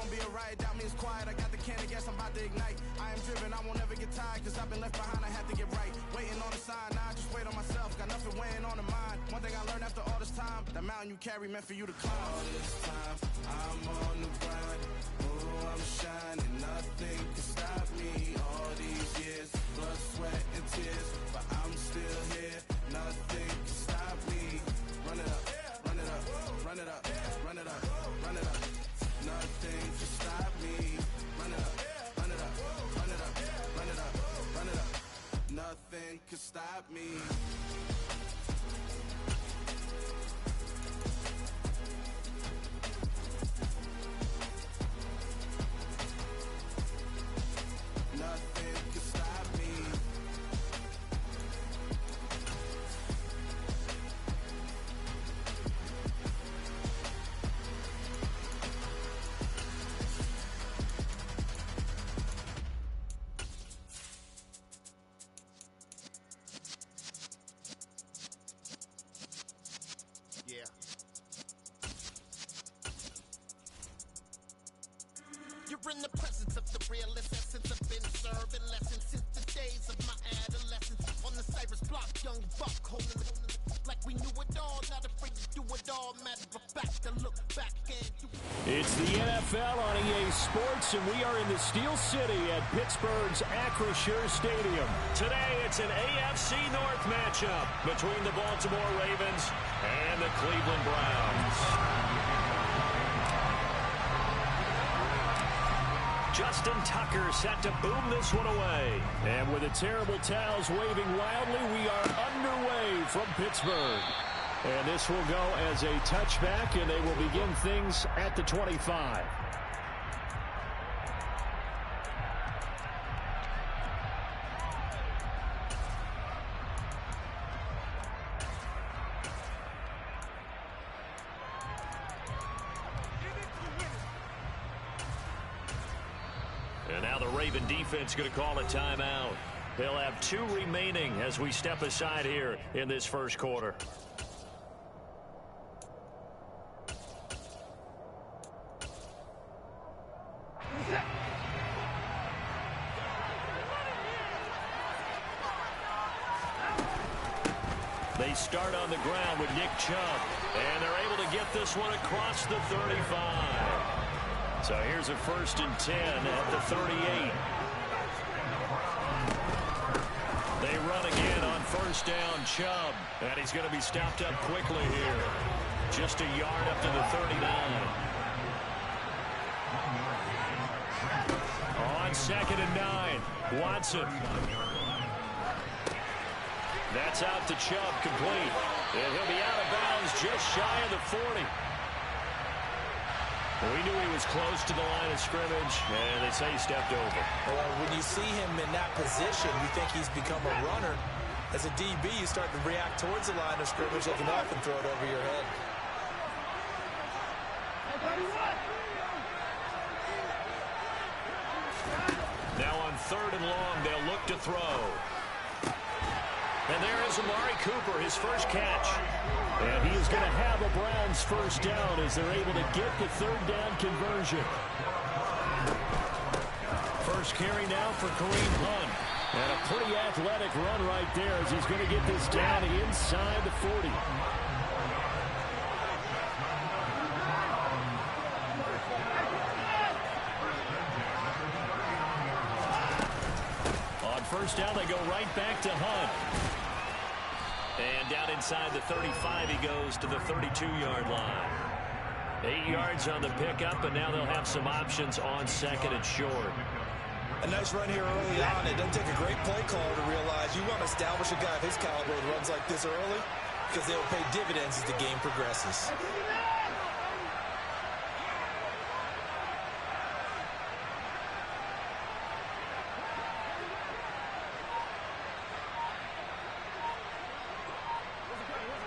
Be a riot, doubt me it's quiet. I got the can of gas, I'm about to ignite. I am driven, I won't ever get tired, cause I've been left behind, I have to get right. Waiting on the sign, now I just wait on myself. Got nothing weighing on the mind. One thing I learned after all this time, the mountain you carry meant for you to climb. All this time, I'm on the grind. Oh, I'm shining, nothing can stop me. All these years, blood, sweat, and tears, but I'm still here. Nothing can stop me. Run it up, run it up, run it up, run it up, run it up. Nothing can stop me. Run it up, run it up, run it up, run it up, run it up. Nothing can stop me. Nothing can stop me. You're in the presence of the realest essence. I've been serving lessons since the days of my adolescence. On the Cypress block, young buck holding the like we knew it all, not afraid to do it all. Matter of fact, to look back and do. It's the NFL on EA Sports, and we are in the Steel City at Pittsburgh's Acrisure Stadium. Today, it's an AFC North matchup between the Baltimore Ravens and the Cleveland Browns. Justin Tucker set to boom this one away. And with the terrible towels waving wildly, we are underway from Pittsburgh. And this will go as a touchback, and they will begin things at the 25. And now the Raven defense going to call a timeout. They'll have 2 remaining as we step aside here in this first quarter. They start on the ground with Nick Chubb, and they're able to get this one across the 35. So here's a 1st and 10 at the 38. They run again on 1st down, Chubb, and he's going to be stopped up quickly here. Just a yard up to the 39. On 2nd and 9, Watson. That's out to Chubb, complete. And he'll be out of bounds just shy of the 40. We knew he was close to the line of scrimmage, and they say he stepped over. Well, when you see him in that position, you think he's become a runner. As a DB, you start to react towards the line of scrimmage. They can often throw it over your head. Now on 3rd and long, they'll look to throw. And there is Amari Cooper, his first catch. And he is going to have a Browns 1st down as they're able to get the 3rd down conversion. First carry now for Kareem Hunt. And a pretty athletic run right there as he's going to get this down inside the 40. On 1st down, they go right back to Hunt. And down inside the 35, he goes to the 32-yard line. 8 yards on the pickup, and now they'll have some options on 2nd and short. A nice run here early on. It doesn't take a great play caller to realize you want to establish a guy of his caliber with runs like this early because they will pay dividends as the game progresses.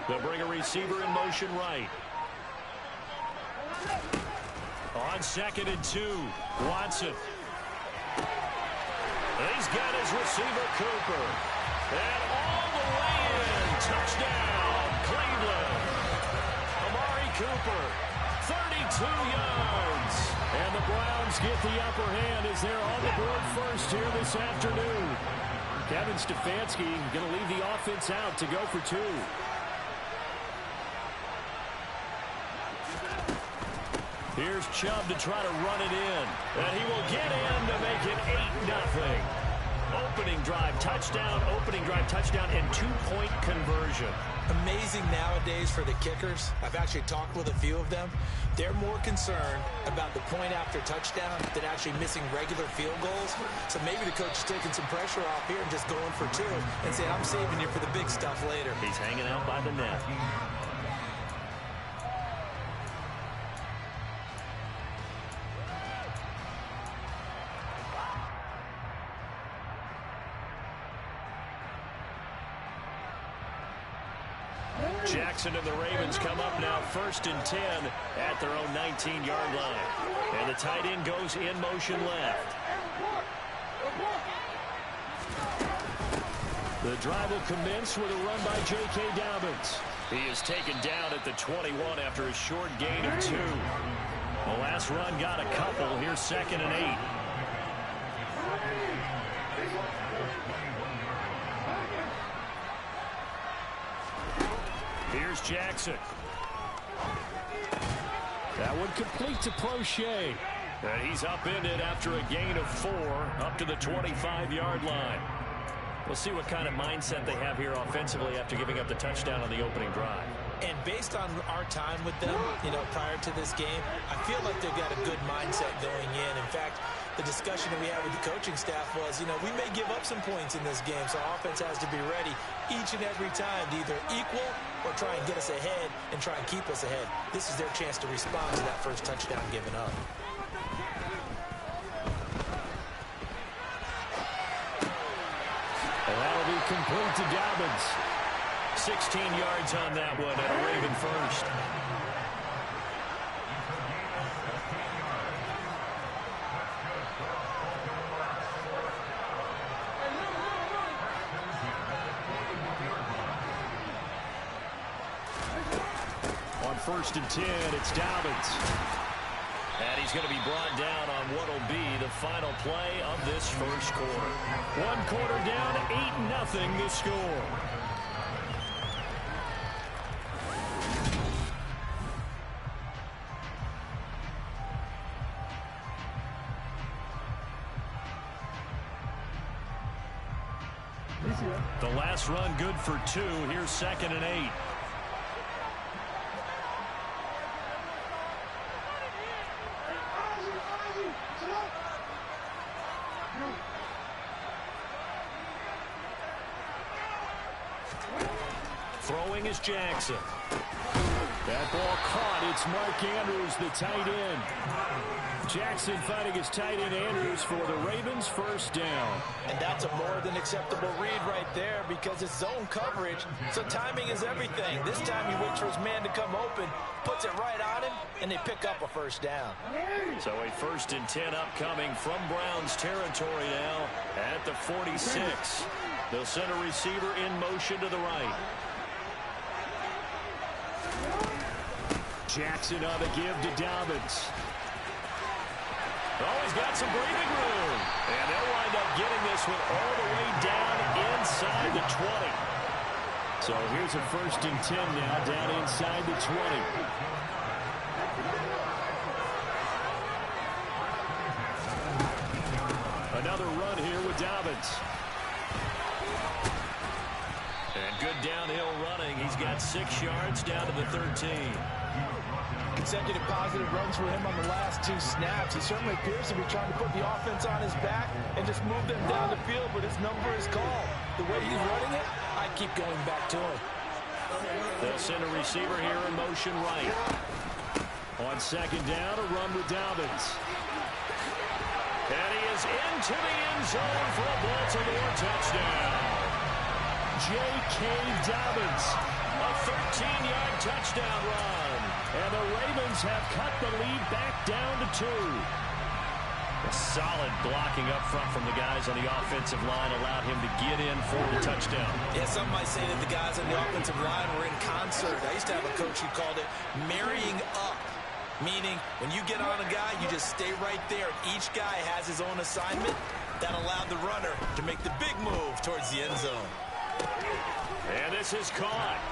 They'll bring a receiver in motion right. On 2nd and 2, Watson. He's got his receiver, Cooper. And all the way in. Touchdown, Cleveland. Amari Cooper, 32 yards. And the Browns get the upper hand as they're on the board first here this afternoon. Kevin Stefanski going to leave the offense out to go for 2. Here's Chubb to try to run it in. And he will get in to make it 8-0. Opening drive, touchdown, and 2-point conversion. Amazing nowadays for the kickers. I've actually talked with a few of them. They're more concerned about the point after touchdown than actually missing regular field goals. So maybe the coach is taking some pressure off here and just going for 2 and saying, I'm saving you for the big stuff later. He's hanging out by the net. Jackson and the Ravens come up now 1st and 10 at their own 19-yard line. And the tight end goes in motion left. The drive will commence with a run by J.K. Dobbins. He is taken down at the 21 after a short gain of 2. The last run got a couple. Here's 2nd and 8. Here's Jackson. That one complete to Prochet. And he's upended after a gain of 4 up to the 25-yard line. We'll see what kind of mindset they have here offensively after giving up the touchdown on the opening drive. And based on our time with them, prior to this game, I feel like they've got a good mindset going in. In fact, the discussion that we had with the coaching staff was, we may give up some points in this game, so our offense has to be ready each and every time to either equal or try and get us ahead and try and keep us ahead. This is their chance to respond to that first touchdown given up. And that'll be complete to Dobbins. 16 yards on that one and a Raven first. On 1st and 10, it's Dobbins. And he's going to be brought down on what will be the final play of this first quarter. 1 quarter down, 8-0 the score. The last run good for 2. Here's 2nd and 8. Throwing is Jackson. That ball caught. It's Mark Andrews, the tight end. Jackson fighting his tight end Andrews for the Ravens' first down. And that's a more than acceptable read right there because it's zone coverage, so timing is everything. This time he waits for his man to come open, puts it right on him, and they pick up a first down. So a 1st and 10 upcoming from Browns territory now at the 46. They'll send a receiver in motion to the right. Jackson on the give to Dobbins. Oh, he's got some breathing room. And they'll wind up getting this one all the way down inside the 20. So here's a 1st and 10 now down inside the 20. Another run here with Dobbins. And good downhill running. He's got 6 yards down to the 13. consecutive positive runs for him on the last 2 snaps. He certainly appears to be trying to put the offense on his back and just move them down the field, but his number is called. The way he's running it, I keep going back to him. They'll send a receiver here in motion right. On second down, a run with Dobbins. And he is into the end zone for a Baltimore touchdown. J.K. Dobbins, a 13-yard touchdown run. And the Ravens have cut the lead back down to 2. A solid blocking up front from the guys on the offensive line allowed him to get in for the touchdown. Yeah, some might say that the guys on the offensive line were in concert. I used to have a coach who called it marrying up, meaning when you get on a guy, you just stay right there. Each guy has his own assignment. That allowed the runner to make the big move towards the end zone. And this is caught.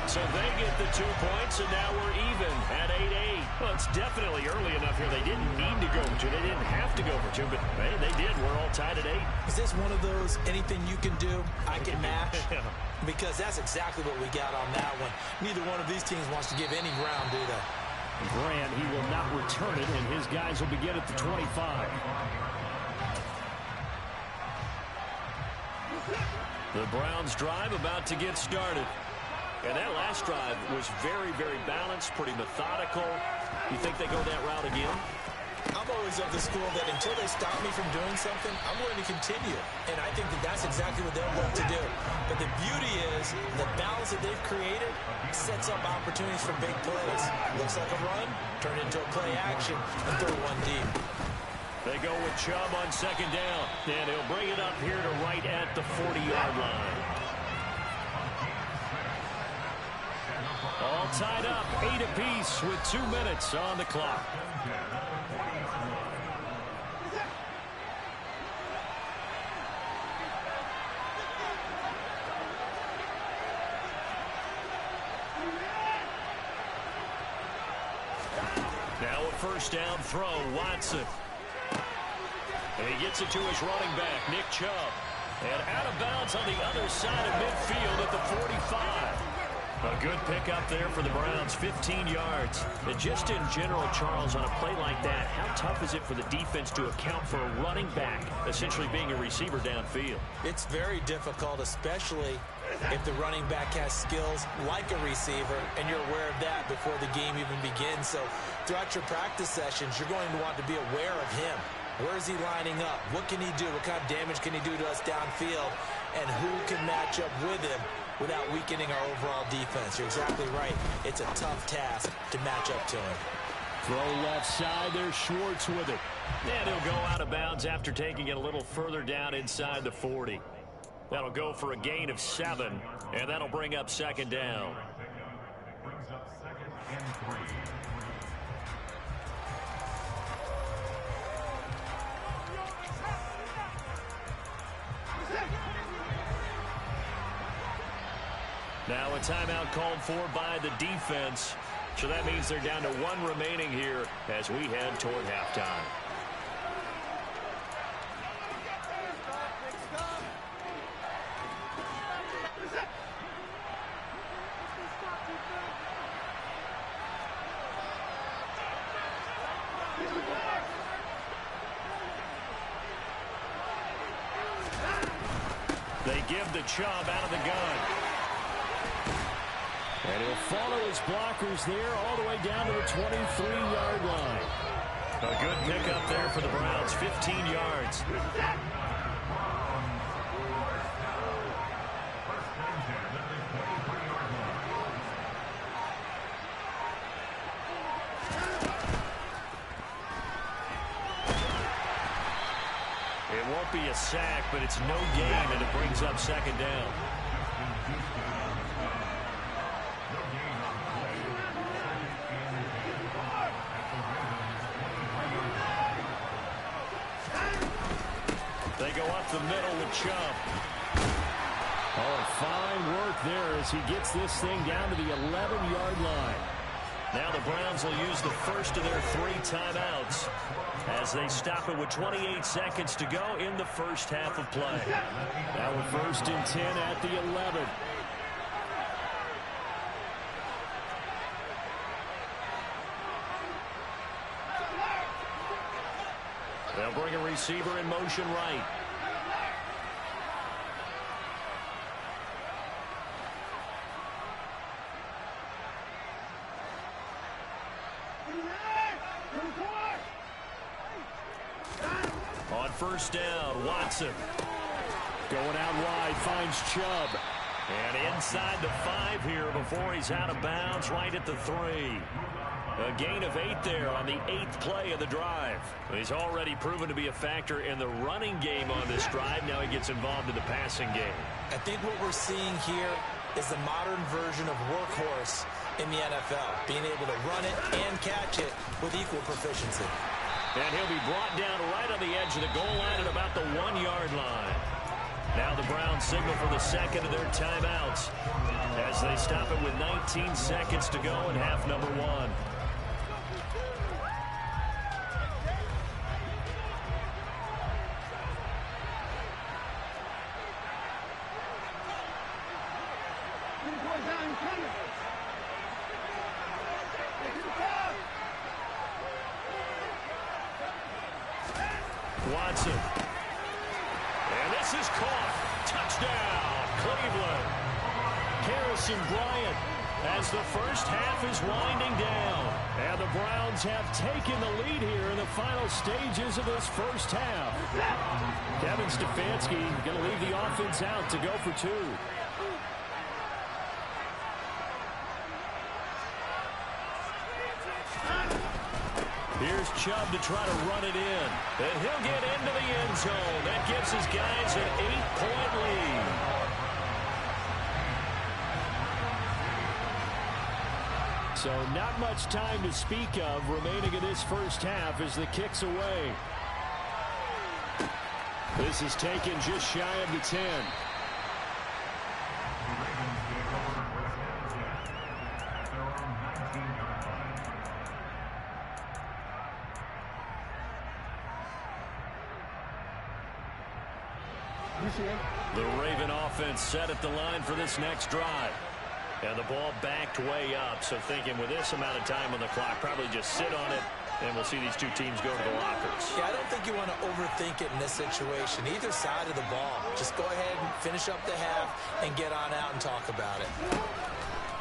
So they get the 2 points, and now we're even at 8-8. Well, it's definitely early enough here. They didn't need to go for 2. They didn't have to go for 2, but hey, they did. We're all tied at 8. Is this one of those anything you can do, I can match? Because that's exactly what we got on that one. Neither one of these teams wants to give any ground, do they? Grant, he will not return it, and his guys will begin at the 25. The Browns drive about to get started. And that last drive was very, very balanced, pretty methodical. You think they go that route again? I'm always of the school that until they stop me from doing something, I'm going to continue. And I think that that's exactly what they'll look to do. But the beauty is the balance that they've created sets up opportunities for big plays. Looks like a run, turn into a play action, and throw one deep. They go with Chubb on second down. And he'll bring it up here to right at the 40-yard line. All tied up, 8 apiece with 2 minutes on the clock. Now a first down throw, Watson. And he gets it to his running back, Nick Chubb. And out of bounds on the other side of midfield at the 45. A good pickup there for the Browns, 15 yards. And just in general, Charles, on a play like that, how tough is it for the defense to account for a running back essentially being a receiver downfield? It's very difficult, especially if the running back has skills like a receiver, and you're aware of that before the game even begins. So throughout your practice sessions, you're going to want to be aware of him. Where is he lining up? What can he do? What kind of damage can he do to us downfield? And who can match up with him without weakening our overall defense? You're exactly right. It's a tough task to match up to him. Throw left side. There's Schwartz with it. And he'll go out of bounds after taking it a little further down inside the 40. That'll go for a gain of 7, and that'll bring up second down. Now a timeout called for by the defense. So that means they're down to 1 remaining here as we head toward halftime. They give the Chubb out of the gun. And he'll follow his blockers there all the way down to the 23-yard line. A good pickup there for the Browns, 15 yards. It won't be a sack, but it's no gain, and it brings up second down. They go up the middle with Chubb. Oh, fine work there as he gets this thing down to the 11-yard line. Now the Browns will use the first of their 3 timeouts as they stop it with 28 seconds to go in the first half of play. Now we're 1st and 10 at the 11. receiver in motion right. On first down, Watson. Going out wide, finds Chubb. And inside the 5 here before he's out of bounds, right at the 3. A gain of 8 there on the 8th play of the drive. He's already proven to be a factor in the running game on this drive. Now he gets involved in the passing game. I think what we're seeing here is the modern version of workhorse in the NFL, being able to run it and catch it with equal proficiency. And he'll be brought down right on the edge of the goal line at about the 1-yard line. Now the Browns signal for the second of their timeouts as they stop it with 19 seconds to go in half number 1. Watson. And this is caught. Touchdown, Cleveland. Harrison Bryant as the first half is winding down. And the Browns have taken the lead here in the final stages of this first half. Kevin Stefanski going to leave the offense out to go for 2. Here's Chubb to try to run it in. And he'll get into the end zone. That gives his guys an 8-point lead. So not much time to speak of remaining in this first half as the kick's away. This is taken just shy of the 10. The Raven offense set at the line for this next drive. And the ball backed way up. So thinking with this amount of time on the clock, probably just sit on it, and we'll see these two teams go to the lockers. Yeah, I don't think you want to overthink it in this situation. Either side of the ball. Just go ahead and finish up the half and get on out and talk about it.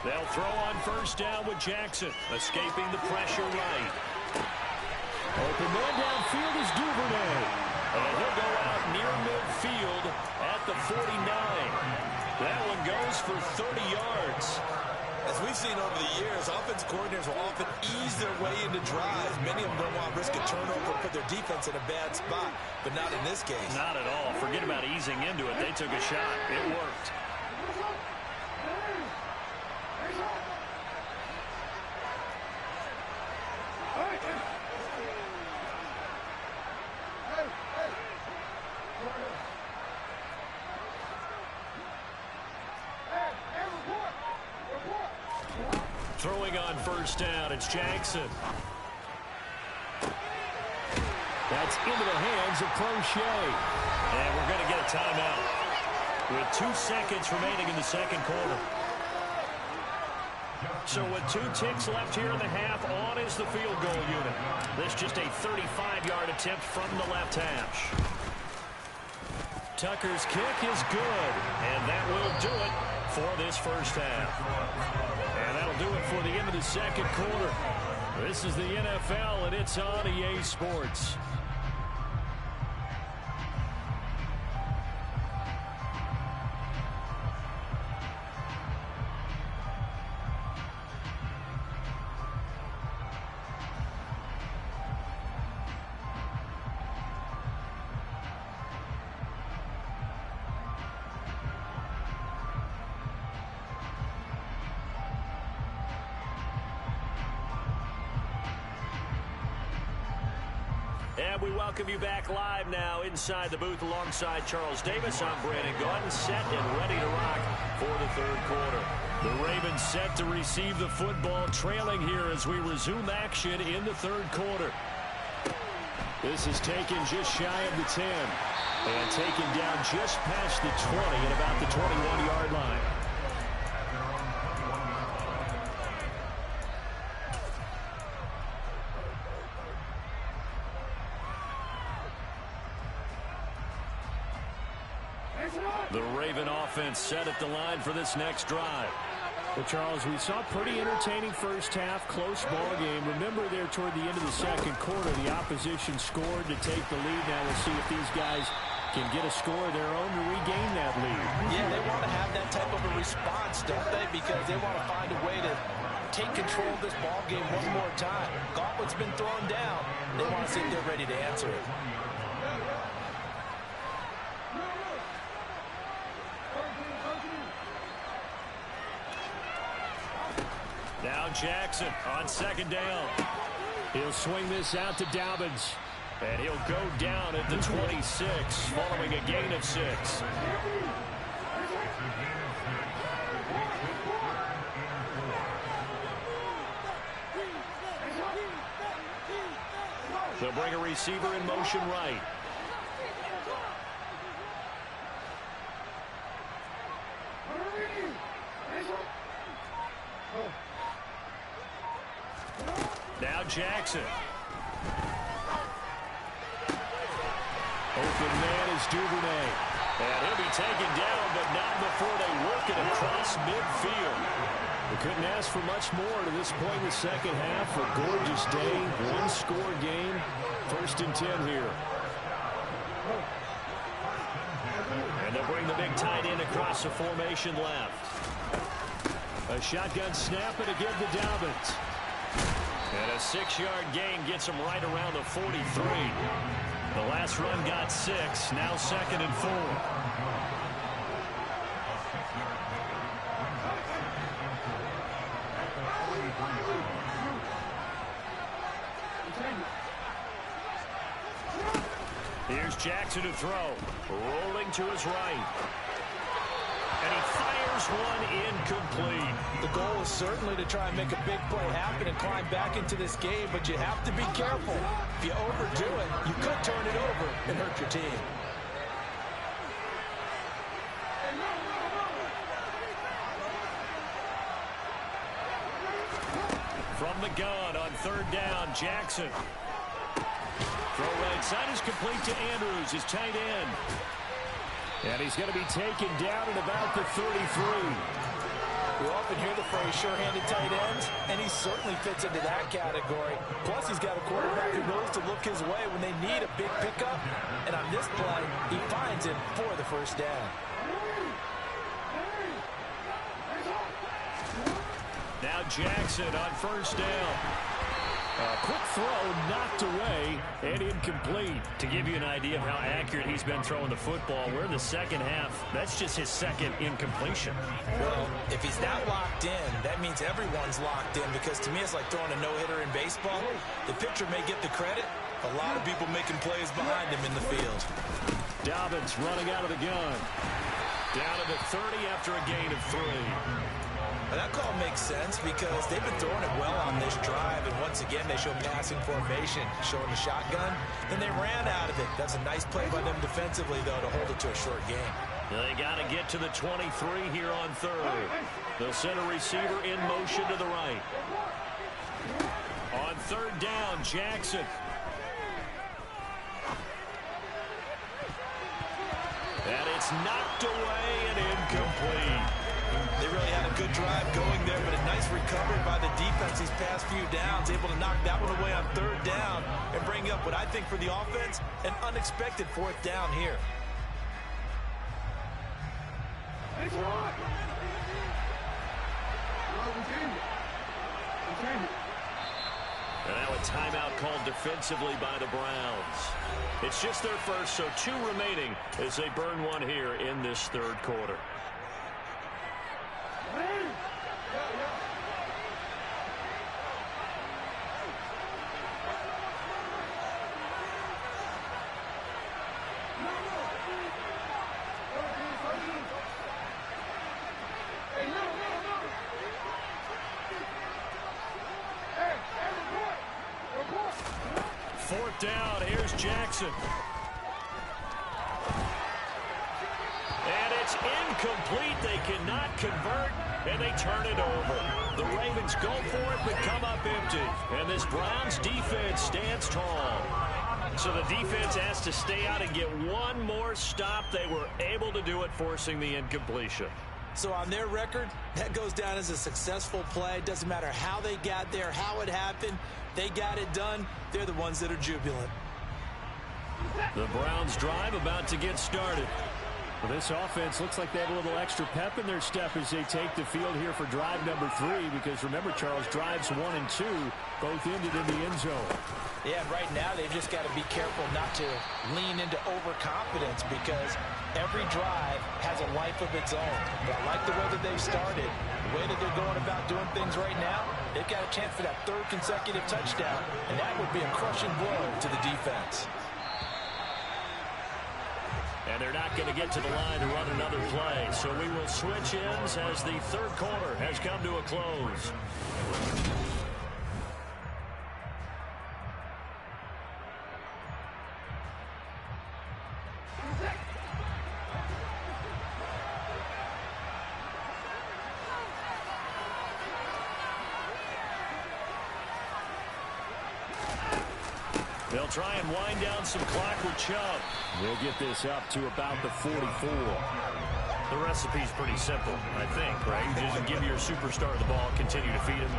They'll throw on first down with Jackson, escaping the pressure right. Open man downfield is Duvernay. And he'll go out near midfield at the 49. That one goes for 30 yards. As we've seen over the years, offense coordinators will often ease their way into drives. Many of them don't want to risk a turnover or put their defense in a bad spot, but not in this case. Not at all. Forget about easing into it. They took a shot. It worked. Throwing on first down, it's Jackson. That's into the hands of Crochet. And we're going to get a timeout with 2 seconds remaining in the second quarter. So with 2 ticks left here in the half, on is the field goal unit. This just a 35-yard attempt from the left hash. Tucker's kick is good, and that will do it for this first half. And that'll do it for the end of the second quarter. This is the NFL, and it's on EA Sports. And we welcome you back live now inside the booth alongside Charles Davis. I'm Brandon Gaudin, set and ready to rock for the third quarter. The Ravens set to receive the football, trailing here as we resume action in the third quarter. This is taken just shy of the 10 and taken down just past the 20 at about the 21-yard line. The Raven offense set at the line for this next drive. Well, Charles, we saw pretty entertaining first half, close ball game. Remember there toward the end of the second quarter, the opposition scored to take the lead. Now we'll see if these guys can get a score of their own to regain that lead. Yeah, they want to have that type of a response, don't they? Because they want to find a way to take control of this ball game one more time. Gauntlet's been thrown down. They want to see if they're ready to answer it. Now Jackson on second down. He'll swing this out to Dobbins. And he'll go down at the 26, following a gain of 6. They'll bring a receiver in motion right. Now Jackson. Open man is Duvernay. And he'll be taken down, but not before they work it across midfield. We couldn't ask for much more to this point in the second half. A gorgeous day, one-score game. 1st and 10 here. And they'll bring the big tight end across the formation left. A shotgun snap and a give to Dobbins. And a 6-yard gain gets him right around the 43. The last run got 6, now 2nd and 4. Here's Jackson to throw. Rolling to his right. And he fires one incomplete. The goal is certainly to try and make a big play happen and climb back into this game, but you have to be careful. If you overdo it, you could turn it over and hurt your team. From the gun on 3rd down, Jackson. Throw right side is complete to Andrews, his tight end. And he's going to be taken down at about the 33. We often hear the phrase sure-handed tight ends, and he certainly fits into that category. Plus, he's got a quarterback who knows to look his way when they need a big pickup. And on this play, he finds him for the 1st down. Now Jackson on 1st down. A quick throw knocked away and incomplete. To give you an idea of how accurate he's been throwing the football, we're in the second half. That's just his 2nd incompletion. Well, if he's that locked in, that means everyone's locked in, because to me it's like throwing a no-hitter in baseball. The pitcher may get the credit. A lot of people making plays behind him in the field. Dobbins running out of the gun. Down to the 30 after a gain of 3. Now, that call makes sense because they've been throwing it well on this drive, and once again they show passing formation, showing the shotgun. Then they ran out of it. That's a nice play by them defensively, though, to hold it to a short game. They got to get to the 23 here on 3rd. They'll send a receiver in motion to the right. On 3rd down, Jackson. And it's knocked away and incomplete. They really had a good drive going there, but a nice recovery by the defense these past few downs, able to knock that one away on 3rd down and bring up what I think for the offense, an unexpected 4th down here. And now a timeout called defensively by the Browns. It's just their first, so 2 remaining as they burn one here in this 3rd quarter. Fourth down, here's Jackson. And it's incomplete. They cannot convert, and they turn it over. The Ravens go for it, but come up empty. And this Browns defense stands tall. So the defense has to stay out and get one more stop. They were able to do it, forcing the incompletion. So on their record, that goes down as a successful play. Doesn't matter how they got there, how it happened. They got it done. They're the ones that are jubilant. The Browns drive about to get started. Well, this offense looks like they have a little extra pep in their step as they take the field here for drive number 3, because remember, Charles, drives 1 and 2 both ended in the end zone. Yeah, and right now they've just got to be careful not to lean into overconfidence, because every drive has a life of its own. But I like the way that they've started, the way that they're going about doing things right now. They've got a chance for that 3rd consecutive touchdown, and that would be a crushing blow to the defense. And they're not going to get to the line to run another play. So we will switch ends as the 3rd quarter has come to a close. They'll try and wind down some clock with Chubb. We'll get this up to about the 44. The recipe's pretty simple, I think, right? You just give your superstar the ball, continue to feed him.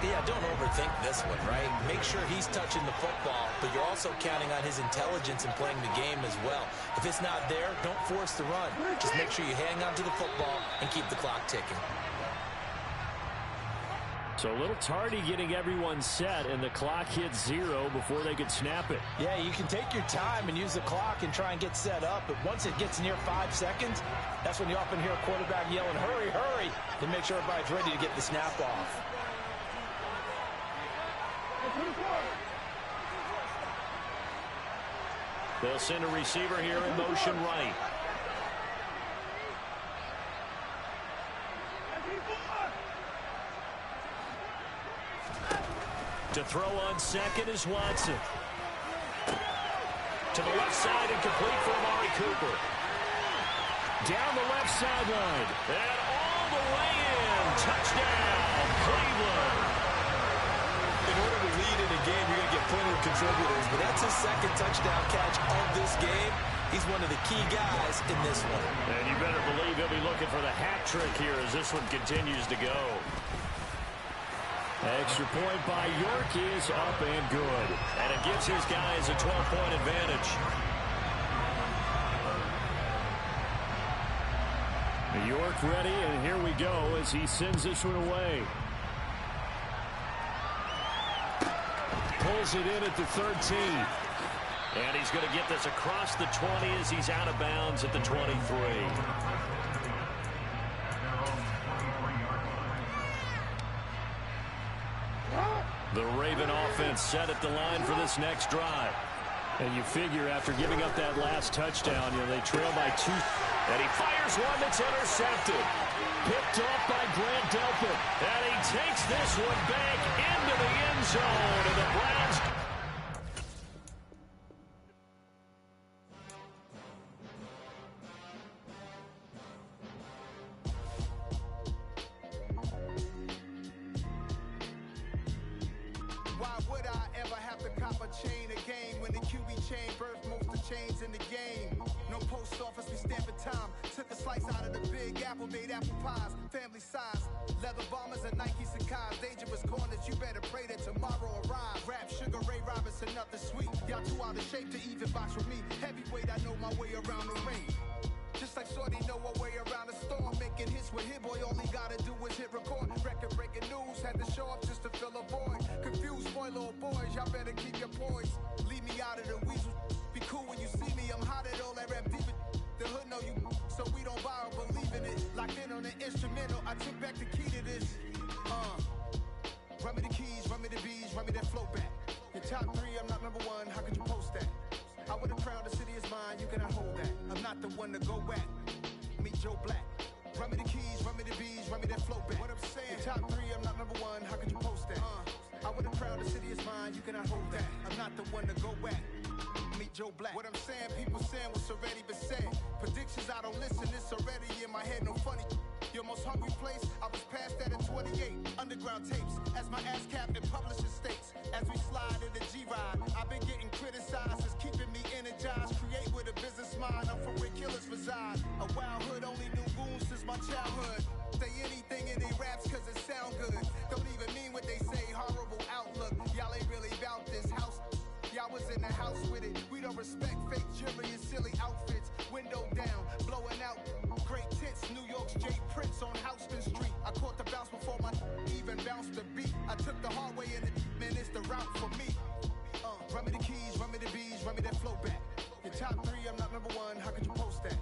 Yeah, don't overthink this one, right? Make sure he's touching the football, but you're also counting on his intelligence in playing the game as well. If it's not there, don't force the run. Just make sure you hang on to the football and keep the clock ticking. So a little tardy getting everyone set, and the clock hits 0 before they could snap it. Yeah, you can take your time and use the clock and try and get set up, but once it gets near 5 seconds, that's when you often hear a quarterback yelling, hurry, hurry, to make sure everybody's ready to get the snap off. They'll send a receiver here in motion right. To throw on second is Watson. To the left side and complete for Amari Cooper. Down the left sideline. And all the way in. Touchdown, Cleveland. In order to lead in a game, you're going to get plenty of contributors, but that's his 2nd touchdown catch of this game. He's one of the key guys in this one. And you better believe he'll be looking for the hat trick here as this one continues to go. Extra point by York is up and good. And it gives his guys a 12-point advantage. York ready, and here we go as he sends this one away. Pulls it in at the 13. And he's going to get this across the 20 as he's out of bounds at the 23. The Raven offense set at the line for this next drive. And you figure after giving up that last touchdown, they trail by 2. And he fires one that's intercepted. Picked off by Grant Delpit. And he takes this one back into the end zone. And the Browns... Why would I ever have to cop a chain again when the QB chain birthed most of chains in the game? No post office, we stamping time. Took a slice out of the big apple, made apple pies, family size. Leather bombers and Nike Sacai's. Dangerous corners, you better pray that tomorrow arrives. Rap, Sugar Ray Robinson, nothing sweet. Y'all too out of shape to even box with me. Heavyweight, I know my way around the ring. Just like Shorty know her way around the storm. Making hits with Hit Boy, all he gotta do is hit record. Record-breaking news, had to show up just to fill a void. Confused, boy, little boys, y'all better keep your poise. Leave me out of the weasel. Be cool when you see me, I'm hot at all that rap deep. The hood know you, so we don't borrow, believe in it. Locked in on the instrumental, I took back the key to this. Run me the keys, run me the bees, run me that flow back. Your top 3, I'm not number 1, how could you post that? I would've crowned the city is mine, you cannot hold that. I'm not the one to go back. Meet Joe Black. Run me the keys, run me the bees, run me that flow back. What I'm saying, top 3, I'm not number 1, how could you post that? I would've crowned the city is mine, you cannot hold that. I'm not the one to go back. Meet Joe Black. What I'm saying, people saying what's already been said. Predictions, I don't listen, it's already in my head, no funny. Your most hungry place, I was past that in 28. Underground tapes, as my ass cap in publishing states. As we slide in the G-Ride, I've been getting criticized as keep killers reside. A wild hood, only knew goons since my childhood. Say anything in they raps cause it sound good. Don't even mean what they say, horrible outlook. Y'all ain't really about this house. Y'all was in the house with it. We don't respect fake jewelry and silly outfits. Window down, blowing out. Great tits, New York's J. Prince on Houston Street. I caught the bounce before my even bounced the beat. I took the hard way in the man, it's the route for me. Run me the keys, run me the bees, run me that flow back. Your top 3, I'm not number 1, how could you post that?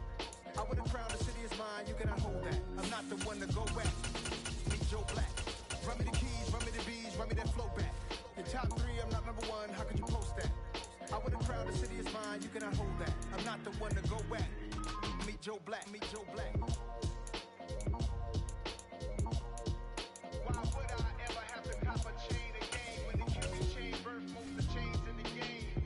I would have crowned the city is mine, you cannot hold that. I'm not the one to go back. Meet Joe Black. Run me the keys, run me the bees, run me that flow back. Your top 3, I'm not number 1, how could you post that? I would have crowned the city is mine, you cannot hold that. I'm not the one to go back. Meet Joe Black, meet Joe Black. Why would I ever have to cop a chain again when the Cuban chain birthed most of the chains in the game?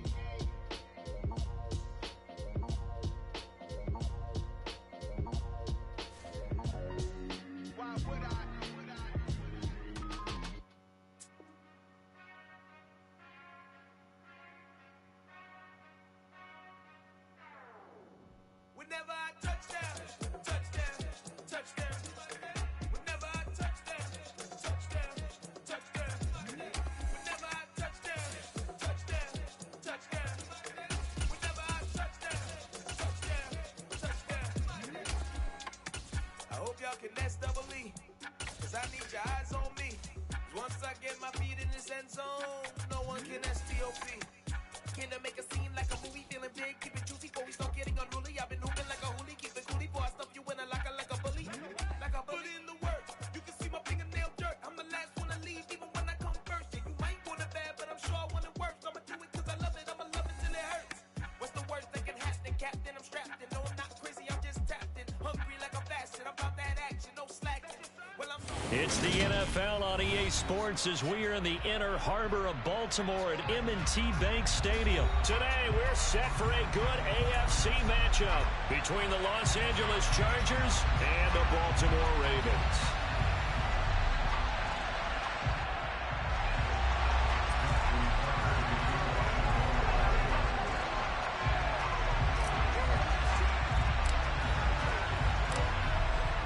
Why would I? Whenever I touchdown, touchdown, touchdown. Whenever I touchdown, touchdown, touchdown. Whenever I touchdown, touchdown, touchdown. Whenever I touchdown, touchdown, touchdown. I hope y'all can nest double E, cause I need your eyes on me. Once I get my feet in this end zone, no one can STOP. Can I make a scene like a movie, feeling big, keep it juicy before we start getting unruly. I've been hooping like a hoolie, keep it coolie before I stuff you in a locker like a bully. Like I put in the work, you can see my fingernail dirt. I'm the last one to leave, even when I come first. Yeah, you might want it bad, but I'm sure I want it worse. I'ma do it cause I love it, I'ma love it till it hurts. What's the worst that can happen, Captain? I'm strapped in, no I'm not crazy, I'm just tapped in. Hungry like I'm fasting, I'm about that action, no slacking. Well, It's the NFL on EA Sports as we are in the inner harbor of Baltimore at M&T Bank Stadium. Today, we're set for a good AFC matchup between the Los Angeles Chargers and the Baltimore Ravens.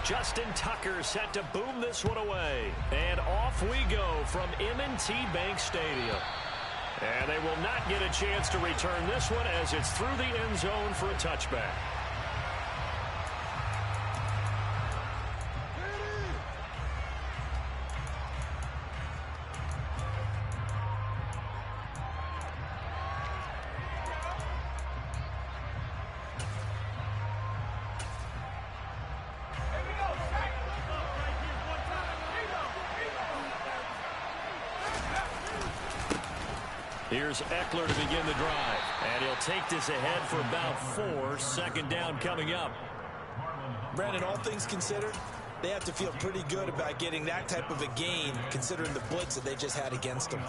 Justin Tucker set to boom this one away. And off we go from M&T Bank Stadium. And they will not get a chance to return this one as it's through the end zone for a touchback. Here's Eckler to begin the drive. And he'll take this ahead for about 4. Second down coming up. Brandon, all things considered, they have to feel pretty good about getting that type of a gain, considering the blitz that they just had against them.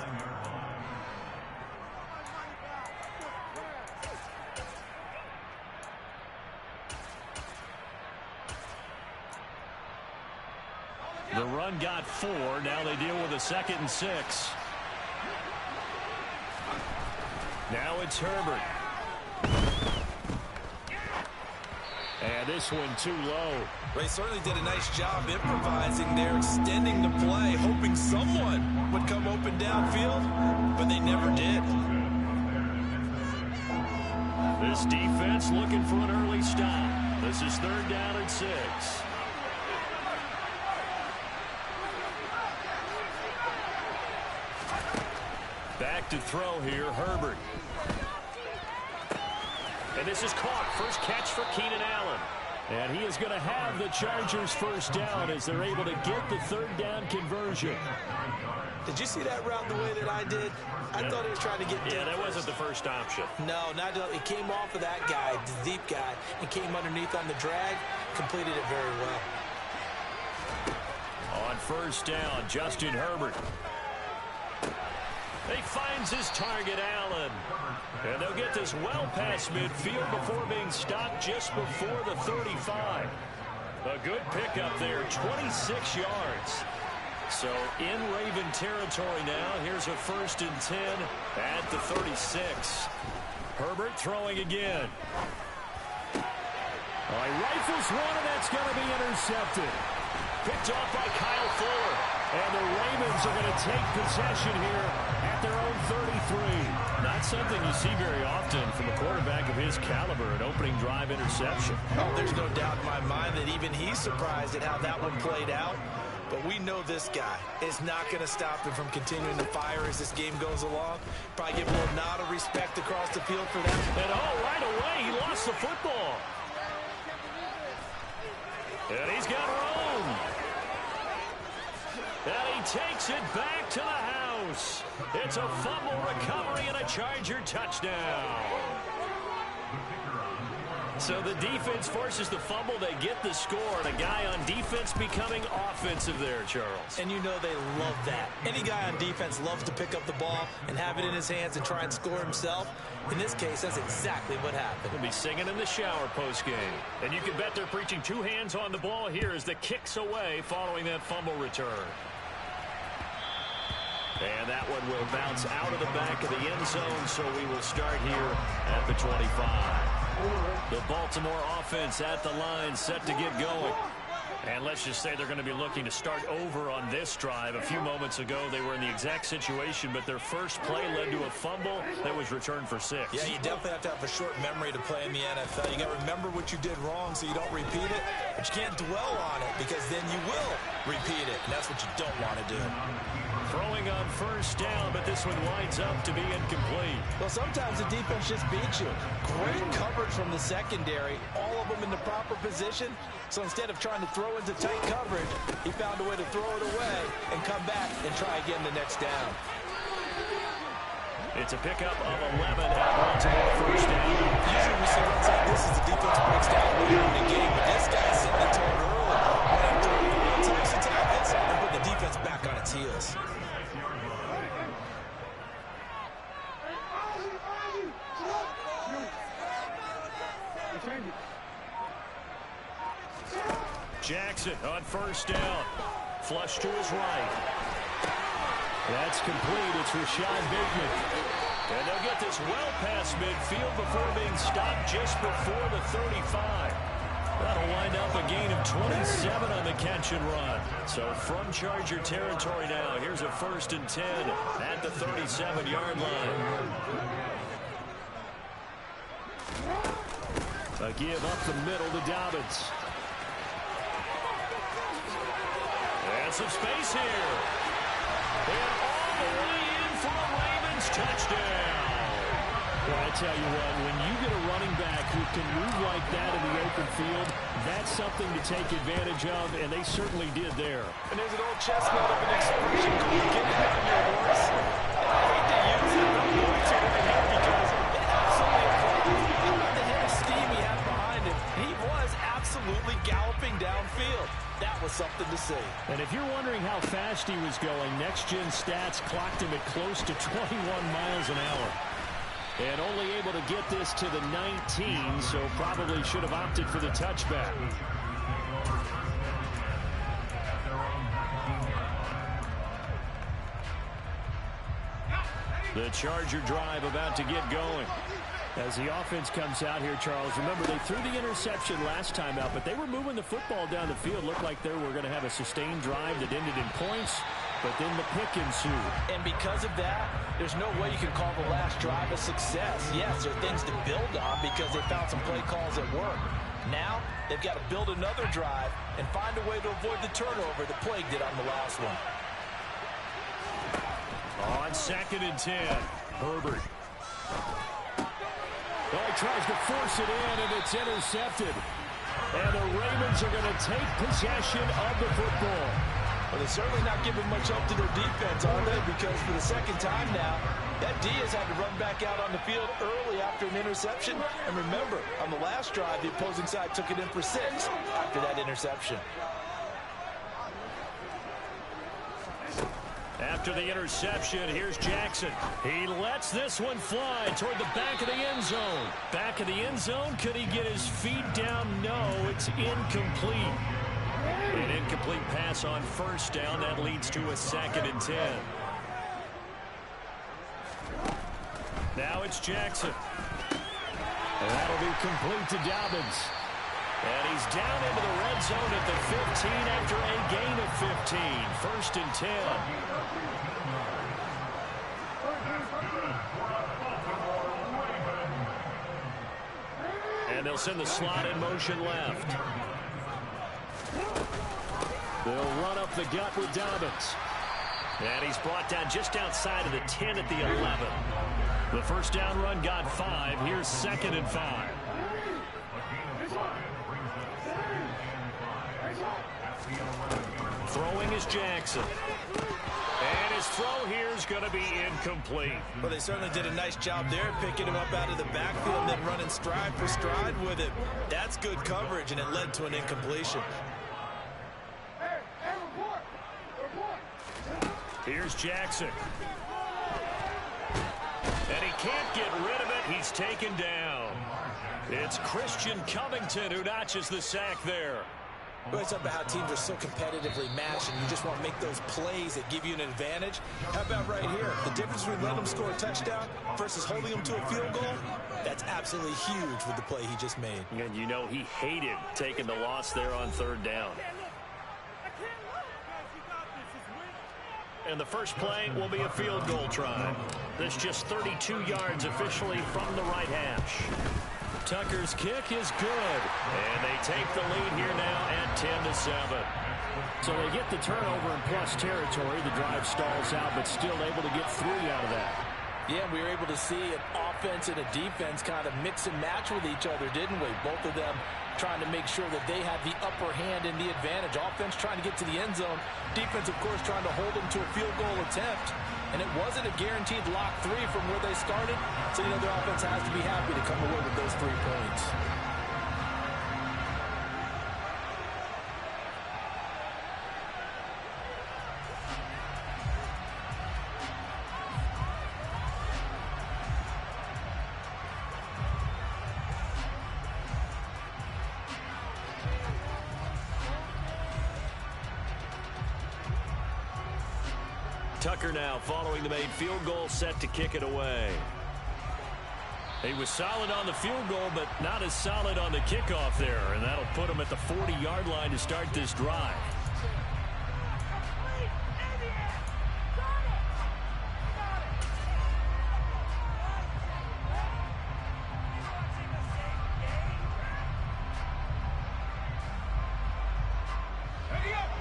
The run got 4. Now they deal with a 2nd and 6. Now it's Herbert. And this one too low. They certainly did a nice job improvising there, extending the play, hoping someone would come open downfield, but they never did. This defense looking for an early stop. This is 3rd down and 6. Back to throw here, Herbert. And this is caught. First catch for Keenan Allen. And he is going to have the Chargers first down as they're able to get the 3rd down conversion. Did you see that route the way that I did? I thought he was trying to get deep. Yeah, that wasn't the first option. No, not it came off of that guy, the deep guy, and came underneath on the drag. Completed it very well. On first down, Justin Herbert. He finds his target, Allen. And they'll get this well past midfield before being stopped just before the 35. A good pickup there, 26 yards. So in Raven territory now. Here's a 1st and 10 at the 36. Herbert throwing again. rifles one, and that's going to be intercepted. Picked off by Kyle Fuller. And the Ravens are going to take possession here at their own 33. Not something you see very often from a quarterback of his caliber, an opening drive interception. Oh, there's no doubt in my mind that even he's surprised at how that one played out. But we know this guy is not going to stop him from continuing to fire as this game goes along. Probably give a little nod of respect across the field for that. And right away, he lost the football. And he's got room. And he takes it back to the house. It's a fumble recovery and a Charger touchdown. So the defense forces the fumble. They get the score. And a guy on defense becoming offensive there, Charles. And you know they love that. Any guy on defense loves to pick up the ball and have it in his hands and try and score himself. In this case, that's exactly what happened. He'll be singing in the shower post-game. And you can bet they're preaching two hands on the ball here as the kick's away following that fumble return. And that one will bounce out of the back of the end zone, so we will start here at the 25. The Baltimore offense at the line, set to get going. And let's just say they're going to be looking to start over on this drive. A few moments ago, they were in the exact situation, but their first play led to a fumble that was returned for 6. Yeah, you definitely have to have a short memory to play in the NFL. You got to remember what you did wrong so you don't repeat it, but you can't dwell on it because then you will repeat it, and that's what you don't want to do. Throwing on first down, but this one winds up to be incomplete. Well, sometimes the defense just beats you. Great coverage from the secondary, all of them in the proper position. So instead of trying to throw into tight coverage, he found a way to throw it away and come back and try again the next down. It's a pickup of 11 at Baltimore first down. Usually we see runs like this as the defense breaks down later in the game, but this guy's setting the tone early. And throwing types of tackles and put the defense back on its heels. Jackson on first down. Flush to his right. That's complete. It's Rashad Bateman. And they'll get this well past midfield before being stopped just before the 35. That'll wind up a gain of 27 on the catch and run. So from Charger territory now, here's a 1st and 10 at the 37-yard line. A give up the middle to Dobbins. And some space here. And all the way in for a Ravens touchdown. Well, I tell you what, when you get a running back who can move like that in the open field, that's something to take advantage of, and they certainly did there. And there's an old chestnut of an expression called getting on your horse. And I hate to use it, but I'm going to right here because it absolutely applies. How about the hit of steam he had behind him? He was absolutely galloping downfield. That was something to see. And if you're wondering how fast he was going, next-gen stats clocked him at close to 21 miles an hour. And only able to get this to the 19, so probably should have opted for the touchback. The Charger drive about to get going. As the offense comes out here, Charles, remember they threw the interception last time out, but they were moving the football down the field. Looked like they were going to have a sustained drive that ended in points, but then the pick ensued. And because of that, there's no way you can call the last drive a success. Yes, there are things to build on because they found some play calls that work. Now, they've got to build another drive and find a way to avoid the turnover that plagued it on the last one. On 2nd and 10, Herbert. Well, he tries to force it in, and it's intercepted. And the Ravens are going to take possession of the football. Well, they're certainly not giving much up to their defense, are they? Because for the second time now, that Diaz had to run back out on the field early after an interception. And remember, on the last drive, the opposing side took it in for 6 after that interception. After the interception, here's Jackson. He lets this one fly toward the back of the end zone. Back of the end zone, could he get his feet down? No, it's incomplete. An incomplete pass on first down. That leads to a 2nd and 10. Now it's Jackson. And that'll be complete to Dobbins. And he's down into the red zone at the 15 after a gain of 15. 1st and 10. And they'll send the slot in motion left. They'll run up the gut with Dobbins. And he's brought down just outside of the 10 at the 11. The first down run got 5. Here's 2nd and 5. Throwing is Jackson. And his throw here is going to be incomplete. Well, they certainly did a nice job there, picking him up out of the backfield and then running stride for stride with him. That's good coverage, and it led to an incompletion. Here's Jackson. And he can't get rid of it. He's taken down. It's Christian Covington who notches the sack there. Well, it's about how teams are so competitively matched, and you just want to make those plays that give you an advantage. How about right here? The difference between letting them score a touchdown versus holding them to a field goal, that's absolutely huge with the play he just made. And you know he hated taking the loss there on 3rd down. And the first play will be a field goal try. This just 32 yards officially from the right hash. Tucker's kick is good. And they take the lead here now at 10-7. So they get the turnover in plus territory. The drive stalls out, but still able to get 3 out of that. Yeah, we were able to see an offense and a defense kind of mix and match with each other, didn't we? Both of them trying to make sure that they had the upper hand and the advantage. Offense trying to get to the end zone. Defense, of course, trying to hold them to a field goal attempt. And it wasn't a guaranteed lock 3 from where they started. So, you know, their offense has to be happy to come away with those 3 points. Tucker now following the made field goal, set to kick it away. He was solid on the field goal, but not as solid on the kickoff there, and that'll put him at the 40-yard line to start this drive.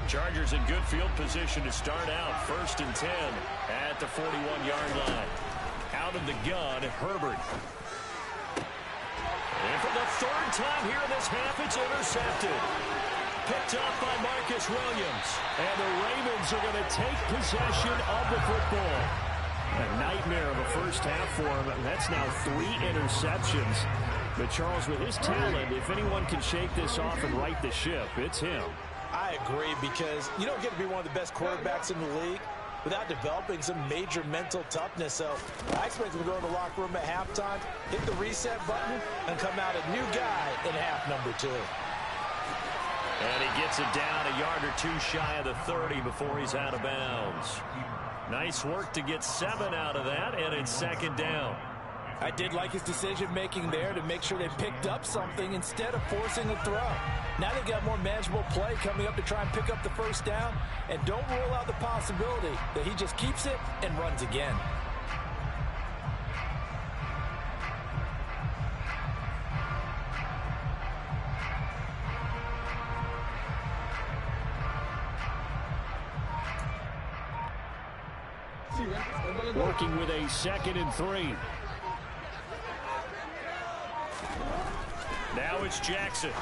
Chargers in good field position to start out. 1st and 10 at the 41-yard line. Out of the gun, Herbert. And for the 3rd time here in this half, it's intercepted. Picked up by Marcus Williams. And the Ravens are going to take possession of the football. A nightmare of a first half for him. That's now 3 interceptions. But Charles, with his talent, if anyone can shake this off and right the ship, it's him. I agree, because you don't get to be one of the best quarterbacks in the league without developing some major mental toughness. So I expect him to go in the locker room at halftime, hit the reset button, and come out a new guy in half number 2. And he gets it down a yard or 2 shy of the 30 before he's out of bounds. Nice work to get 7 out of that, and it's 2nd down. I did like his decision-making there to make sure they picked up something instead of forcing a throw. Now they've got more manageable play coming up to try and pick up the first down, and don't rule out the possibility that he just keeps it and runs again. Working with a 2nd and 3. Now it's Jackson.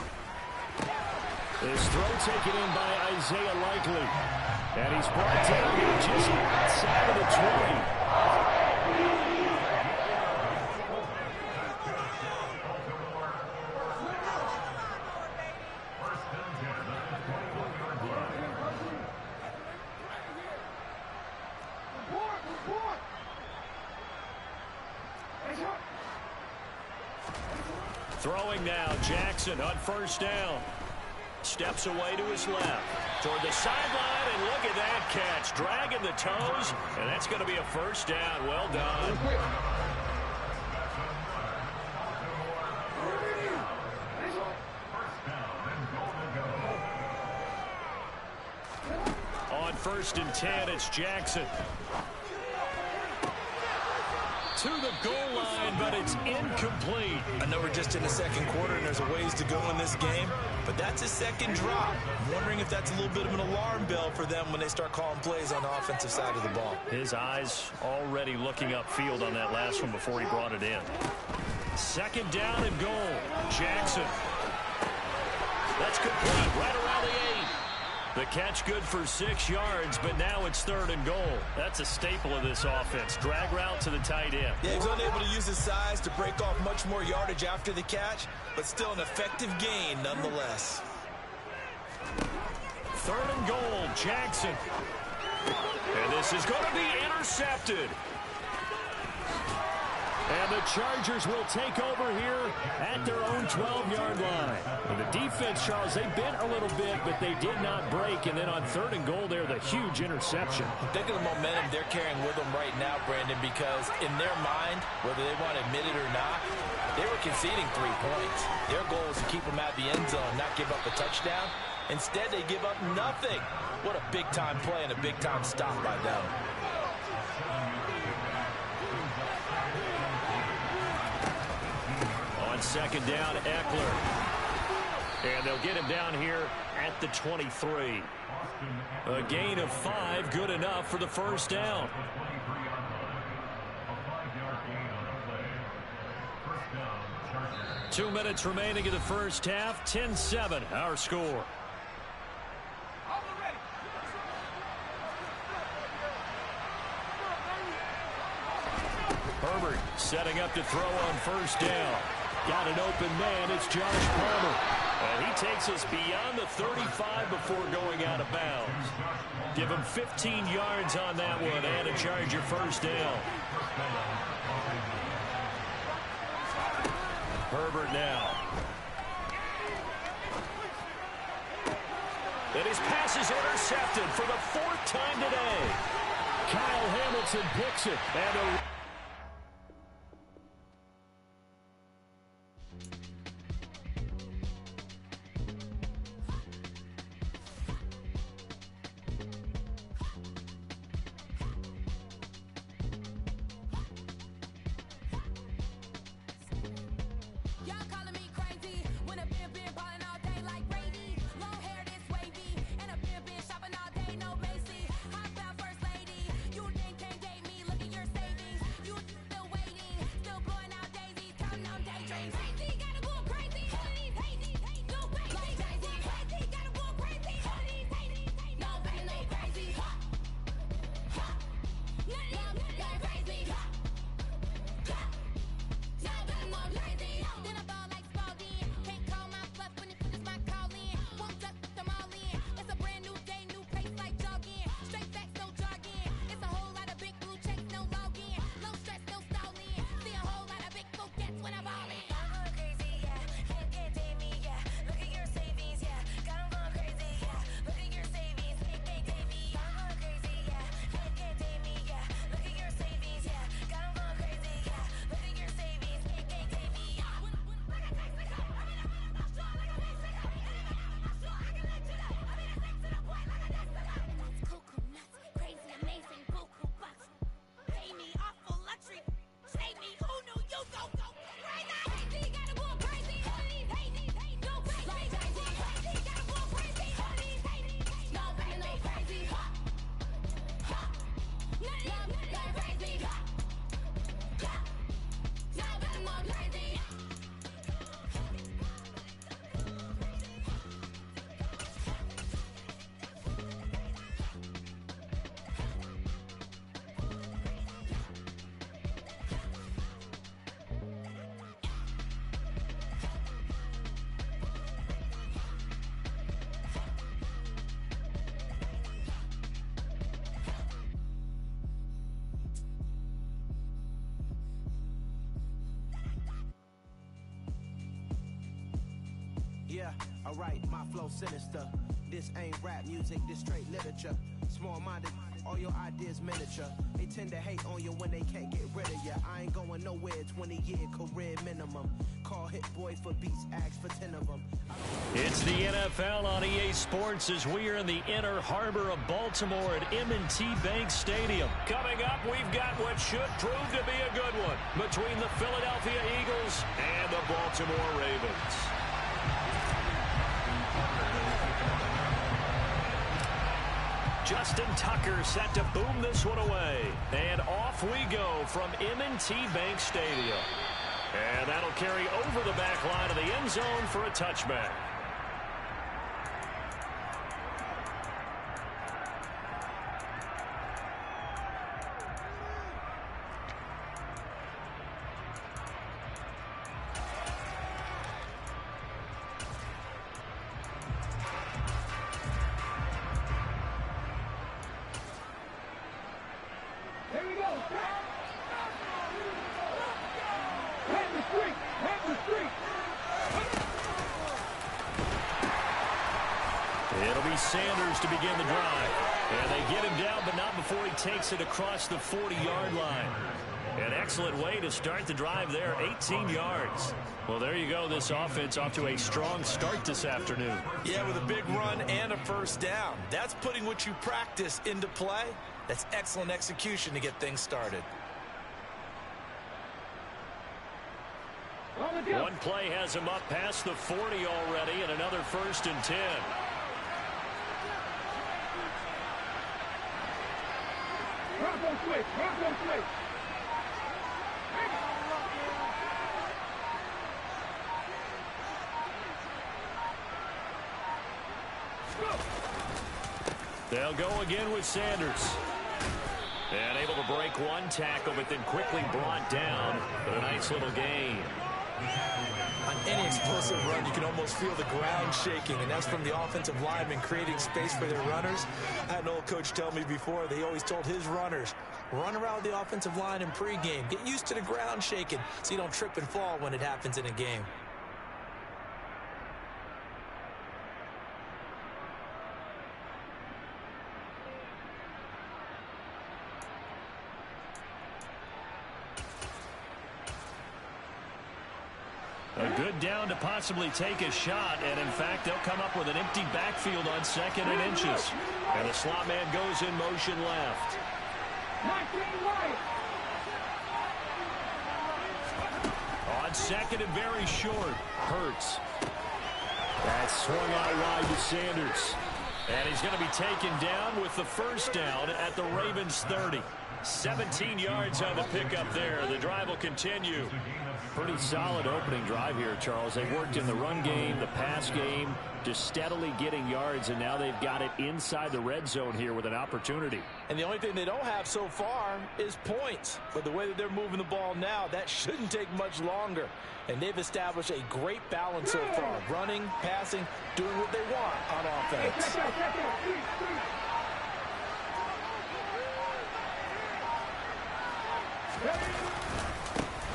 His throw taken in by Isaiah Likely. And he's brought down here just outside of the 20. Throwing now, Jackson on 1st down. Steps away to his left. Toward the sideline, and look at that catch. Dragging the toes, and that's going to be a 1st down. Well done. 1st and 10. It's Jackson. To the goal line, but it's incomplete. I know we're just in the second quarter and there's a ways to go in this game, but that's his second drop. I'm wondering if that's a little bit of an alarm bell for them when they start calling plays on the offensive side of the ball. His eyes already looking upfield on that last one before he brought it in. 2nd down and goal. Jackson. That's complete right around the 8. The catch good for 6 yards, but now it's 3rd and goal. That's a staple of this offense. Drag route to the tight end. Yeah, he was unable to use his size to break off much more yardage after the catch, but still an effective gain nonetheless. 3rd and goal, Jackson. And this is going to be intercepted. And the Chargers will take over here at their own 12-yard line. And the defense, Charles, they bent a little bit, but they did not break. And then on 3rd and goal there, the huge interception. Think of the momentum they're carrying with them right now, Brandon, because in their mind, whether they want to admit it or not, they were conceding 3 points. Their goal was to keep them at the end zone, not give up a touchdown. Instead, they give up nothing. What a big-time play and a big-time stop by them. On 2nd down, Eckler. And they'll get him down here at the 23. A gain of 5, good enough for the 1st down. Two minutes remaining in the first half. 10-7, our score. Herbert setting up to throw on 1st down. Got an open man. It's Josh Palmer. And he takes us beyond the 35 before going out of bounds. Give him 15 yards on that one and a Charger 1st down. Herbert now. And his pass is intercepted for the 4th time today. Kyle Hamilton picks it. And Yeah, alright, my flow sinister. This ain't rap music, this straight literature. Small-minded, all your ideas miniature. They tend to hate on you when they can't get rid of you. I ain't going nowhere, 20-year career minimum. Call Hit Boy for beats, ask for 10 of them. It's the NFL on EA Sports as we are in the inner harbor of Baltimore at M&T Bank Stadium. Coming up, we've got what should prove to be a good one between the Philadelphia Eagles and the Baltimore Ravens. Justin Tucker set to boom this one away. And off we go from M&T Bank Stadium. And that'll carry over the back line of the end zone for a touchback. It'll be Sanders to begin the drive. And they get him down, but not before he takes it across the 40-yard line. An excellent way to start the drive there, 18 yards. Well, there you go. This offense off to a strong start this afternoon. Yeah, with a big run and a first down. That's putting what you practice into play. That's excellent execution to get things started. One play has him up past the 40 already, and another 1st and 10. They'll go again with Sanders. And able to break one tackle, but then quickly brought down. But a nice little gain. On any explosive run, you can almost feel the ground shaking, and that's from the offensive linemen creating space for their runners. I had an old coach tell me before, they always told his runners, run around the offensive line in pregame. Get used to the ground shaking so you don't trip and fall when it happens in a game. A good down to possibly take a shot, and in fact, they'll come up with an empty backfield on 2nd and inches. And the slot man goes in motion left. On 2nd and very short, Hurts. That's swung out wide to Sanders. And he's going to be taken down with the first down at the Ravens 30. 17 yards on the pickup there. The drive will continue. Pretty solid opening drive here, Charles. They worked in the run game, the pass game, just steadily getting yards, and now they've got it inside the red zone here with an opportunity. And the only thing they don't have so far is points. But the way that they're moving the ball now, that shouldn't take much longer. And they've established a great balance so far. Running, passing, doing what they want on offense.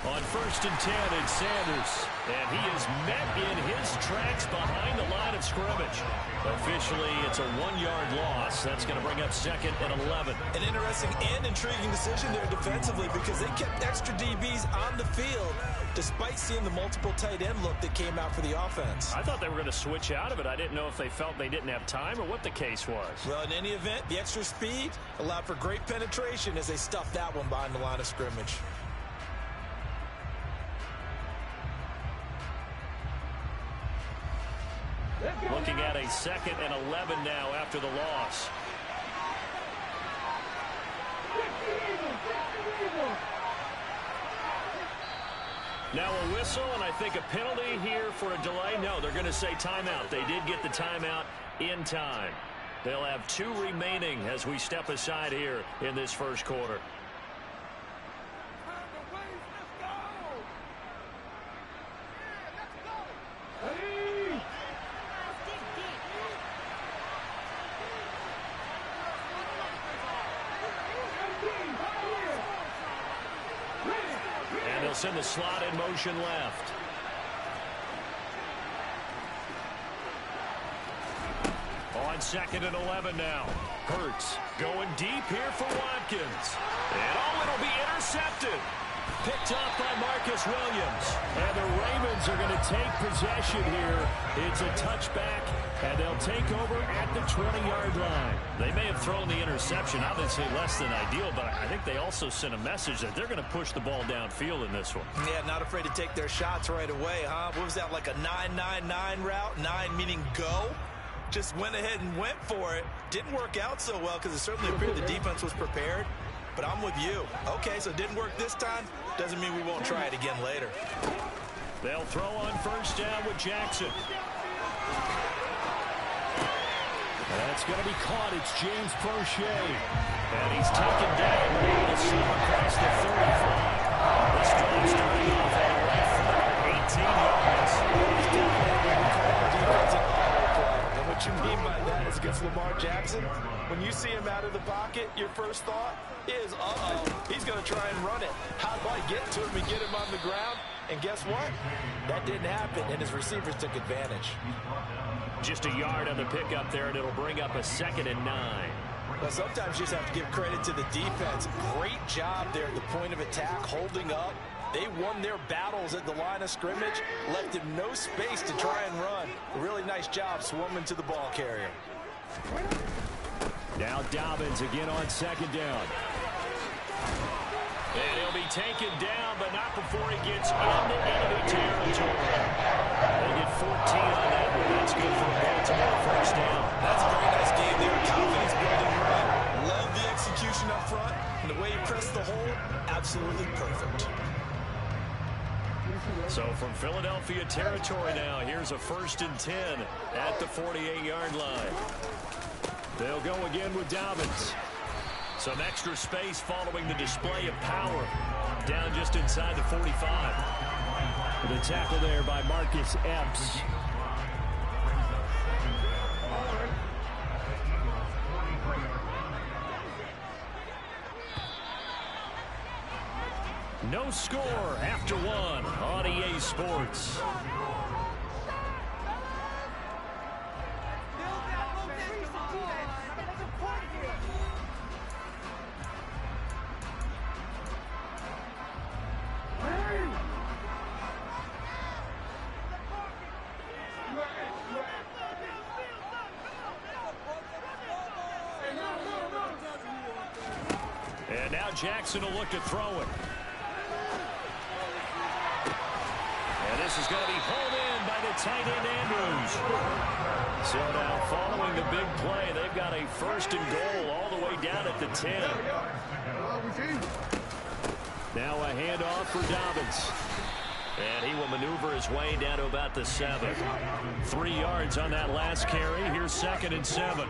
On 1st and 10, it's Sanders. And he is met in his tracks behind the line of scrimmage. Officially, it's a 1-yard loss. That's going to bring up 2nd and 11. An interesting and intriguing decision there defensively because they kept extra DBs on the field despite seeing the multiple tight end look that came out for the offense. I thought they were going to switch out of it. I didn't know if they felt they didn't have time or what the case was. Well, in any event, the extra speed allowed for great penetration as they stuffed that one behind the line of scrimmage. Looking at a 2nd and 11 now after the loss. Now a whistle, and I think a penalty here for a delay. No, they're going to say timeout. They did get the timeout in time. They'll have 2 remaining as we step aside here in this first quarter. In the slot in motion left. On 2nd and 11 now. Hurts going deep here for Watkins. And it'll be intercepted. Picked up by Marcus Williams. And the Ravens are going to take possession here. It's a touchback, and they'll take over at the 20-yard line. They may have thrown the interception, obviously less than ideal, but I think they also sent a message that they're going to push the ball downfield in this one. Yeah, not afraid to take their shots right away, huh? What was that, like a 9-9-9 route? 9 meaning go? Just went ahead and went for it. Didn't work out so well because it certainly appeared the defense was prepared. But I'm with you. Okay, so it didn't work this time. Doesn't mean we won't try it again later. They'll throw on first down with Jackson. That's going to be caught. It's James Prochet. And he's taken down across the 35. This drive starting off on the right foot. 18 yards. He's definitely defensive play. And what you mean by that is against Lamar Jackson, when you see him out of the pocket, your first thought is, he's going to try and run it. How do I get to him and get him on the ground? And guess what? That didn't happen, and his receivers took advantage. Just a yard on the pickup there, and it'll bring up a 2nd and 9. Well, sometimes you just have to give credit to the defense. Great job there at the point of attack, holding up. They won their battles at the line of scrimmage, left him no space to try and run. A really nice job swarming to the ball carrier. Now Dobbins again on 2nd down. And he'll be taken down, but not before he gets into enemy territory. They get 14 on that one. That's good for Baltimore first down. That's a very nice game there. Confidence building run. Love the execution up front. And the way he pressed the hole, absolutely perfect. So from Philadelphia territory now, here's a 1st and 10 at the 48-yard line. They'll go again with Dobbins. Some extra space following the display of power. Down just inside the 45. The tackle there by Marcus Epps. No score after 1 on EA Sports. And now Jackson will look to throw it. And this is going to be pulled in by the tight end Andrews. So now following the big play, they've got a 1st and goal all the way down at the 10. Now a handoff for Dobbins. And he will maneuver his way down to about the 7. 3 yards on that last carry. Here's 2nd and 7.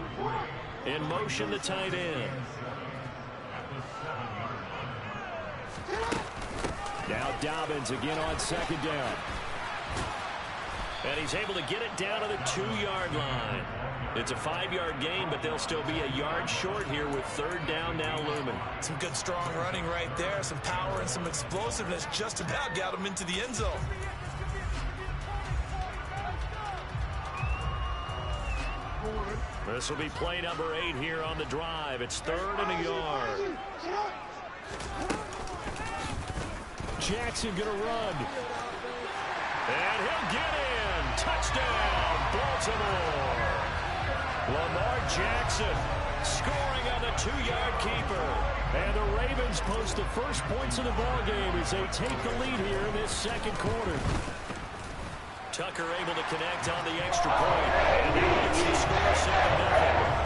In motion, the tight end. Now Dobbins again on 2nd down. And he's able to get it down to the 2-yard line. It's a 5-yard gain, but they'll still be a yard short here with 3rd down now looming. Some good strong running right there. Some power and some explosiveness just about got him into the end zone. This will be play number 8 here on the drive. It's 3rd and a yard. Jackson going to run. And he'll get in. Touchdown, Baltimore. Lamar Jackson scoring on the 2-yard keeper. And the Ravens post the first points of the ballgame as they take the lead here in this 2nd quarter. Tucker able to connect on the extra point. And now it's the score 7-0.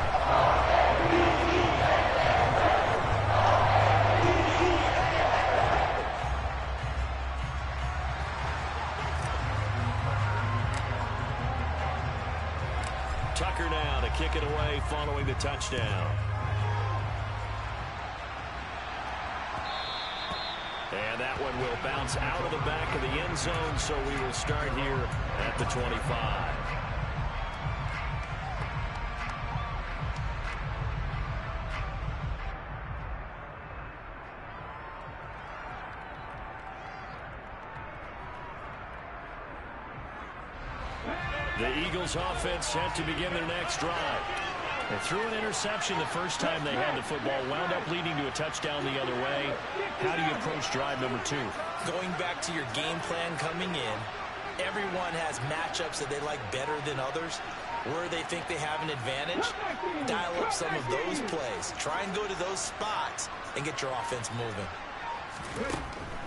Tucker now to kick it away following the touchdown. And that one will bounce out of the back of the end zone, so we will start here at the 25. The Eagles offense set to begin their next drive. They threw an interception the first time they had the football, wound up leading to a touchdown the other way. How do you approach drive number 2? Going back to your game plan coming in, everyone has matchups that they like better than others. Where they think they have an advantage, dial up some of those plays. Try and go to those spots and get your offense moving.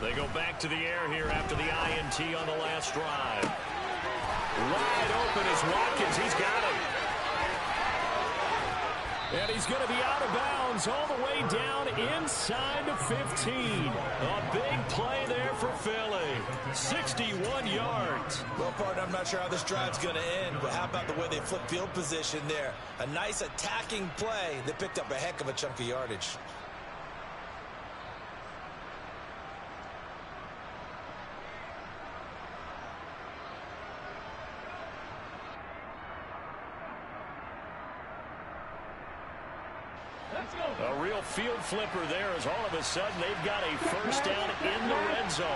They go back to the air here after the INT on the last drive. Wide open is Watkins. He's got him. And he's going to be out of bounds all the way down inside the 15. A big play there for Philly. 61 yards. Well, partner, I'm not sure how this drive's going to end, but how about the way they flip field position there? A nice attacking play that picked up a heck of a chunk of yardage. A real field flipper there as all of a sudden they've got a first down in the red zone.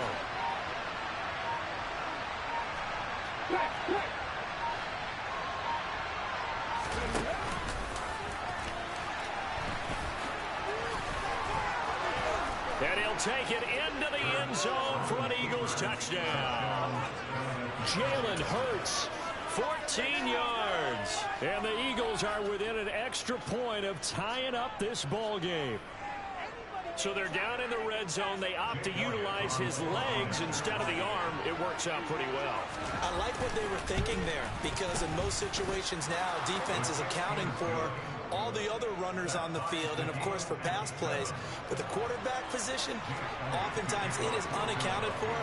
And he'll take it into the end zone for an Eagles touchdown. Jalen Hurts, 14 yards. And the Eagles are within an extra point of tying up this ball game. So they're down in the red zone. They opt to utilize his legs instead of the arm. It works out pretty well. I like what they were thinking there, because in most situations now, defense is accounting for all the other runners on the field and, of course, for pass plays. But the quarterback position, oftentimes it is unaccounted for.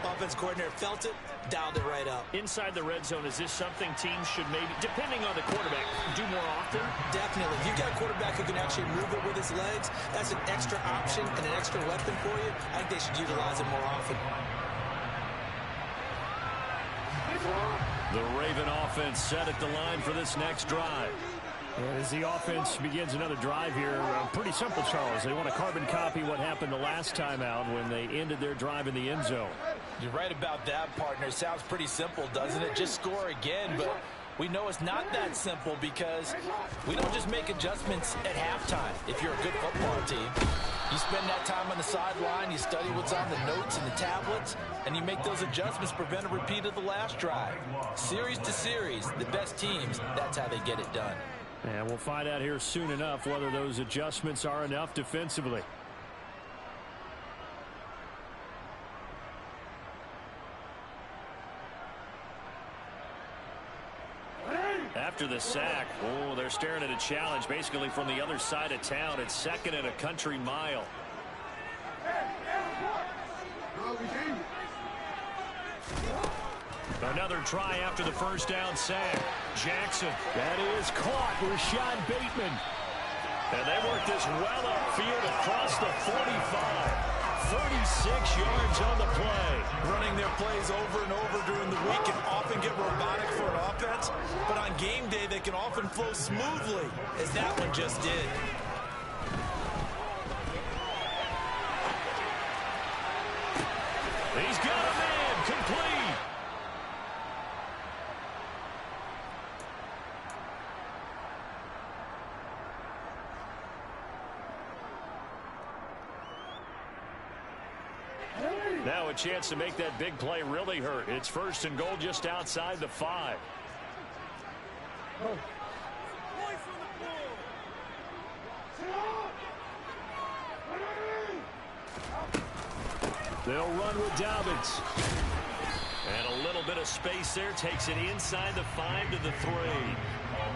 Offense coordinator felt it, dialed it right up. Inside the red zone, is this something teams should maybe, depending on the quarterback, do more often? Definitely. If you've got a quarterback who can actually move it with his legs, that's an extra option and an extra weapon for you. I think they should utilize it more often. The Raven offense set at the line for this next drive. And as the offense begins another drive here, pretty simple, Charles. They want to carbon copy what happened the last time out when they ended their drive in the end zone. You're right about that, partner. Sounds pretty simple, doesn't it? Just score again, but we know it's not that simple because we don't just make adjustments at halftime. If you're a good football team, you spend that time on the sideline, you study what's on the notes and the tablets, and you make those adjustments, prevent a repeat of the last drive. Series to series, the best teams, that's how they get it done. And we'll find out here soon enough whether those adjustments are enough defensively. After the sack, oh, they're staring at a challenge basically from the other side of town. It's second and a country mile. Another try after the first down sack. Jackson. That is caught. Rashad Bateman. And they work this well upfield across the 45. 36 yards on the play. Running their plays over and over during the week can often get robotic for an offense, but on game day they can often flow smoothly, as that one just did. He's got a man complete. Now a chance to make that big play really hurt. It's first and goal just outside the 5. They'll run with Dobbins. And a little bit of space there. Takes it inside the 5 to the 3.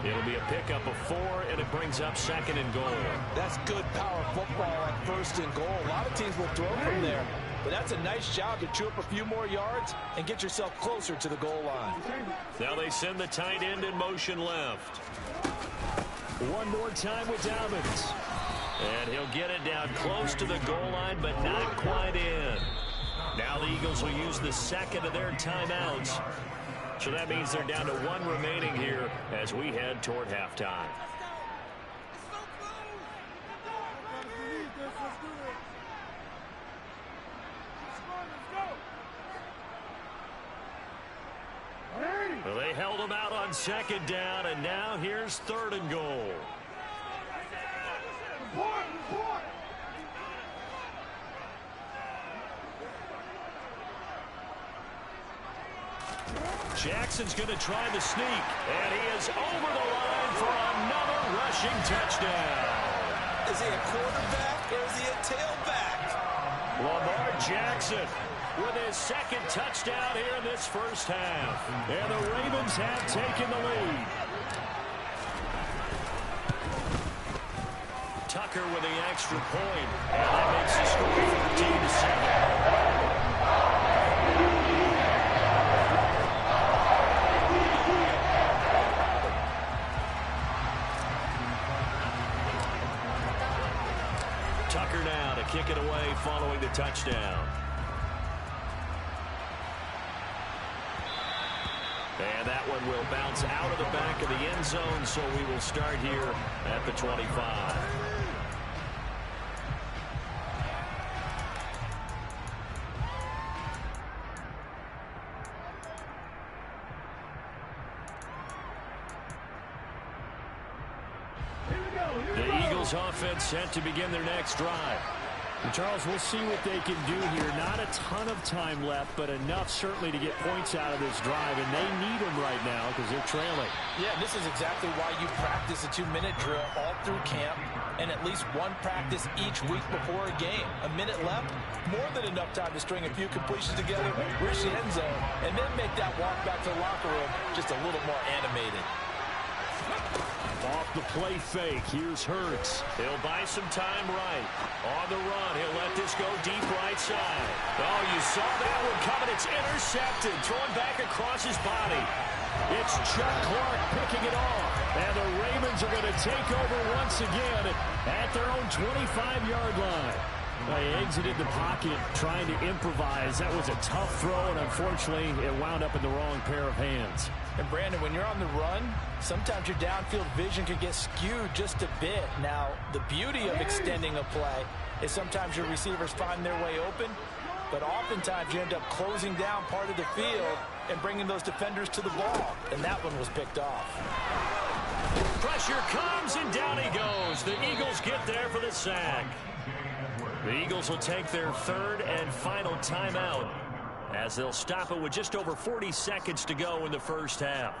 It'll be a pickup of 4, and it brings up second and goal. That's good power football on first and goal. A lot of teams will throw from there, but that's a nice job to chew up a few more yards and get yourself closer to the goal line. Now they send the tight end in motion left. One more time with Dobbins. And he'll get it down close to the goal line, but not quite in. Now the Eagles will use the second of their timeouts. So that means they're down to 1 remaining here as we head toward halftime. Well, they held them out on second down, and now here's third and goal. Jackson's going to try the sneak, and he is over the line for another rushing touchdown. Is he a quarterback or is he a tailback? Lamar Jackson with his second touchdown here in this first half. And the Ravens have taken the lead. Tucker with the extra point, and that makes the score 14-7. Tucker now to kick it away following the touchdown. And that one will bounce out of the back of the end zone, so we will start here at the 25. The Eagles offense set to begin their next drive. And Charles, we'll see what they can do here. Not a ton of time left, but enough certainly to get points out of this drive, and they need them right now because they're trailing. Yeah, this is exactly why you practice a 2-minute drill all through camp and at least one practice each week before a game. A minute left, more than enough time to string a few completions together, reach the end zone, and then make that walk back to the locker room just a little more animated. Off the play fake, here's Hurts. He'll buy some time right. On the run, he'll let this go deep right side. Oh, you saw that one coming. It's intercepted. Thrown back across his body. It's Chuck Clark picking it off. And the Ravens are going to take over once again at their own 25-yard line. They exited the pocket trying to improvise. That was a tough throw, and unfortunately, it wound up in the wrong pair of hands. And Brandon, when you're on the run, sometimes your downfield vision can get skewed just a bit. Now, the beauty of extending a play is sometimes your receivers find their way open, but oftentimes you end up closing down part of the field and bringing those defenders to the ball. And that one was picked off. Pressure comes, and down he goes. The Eagles get there for the sack. The Eagles will take their third and final timeout as they'll stop it with just over 40 seconds to go in the first half.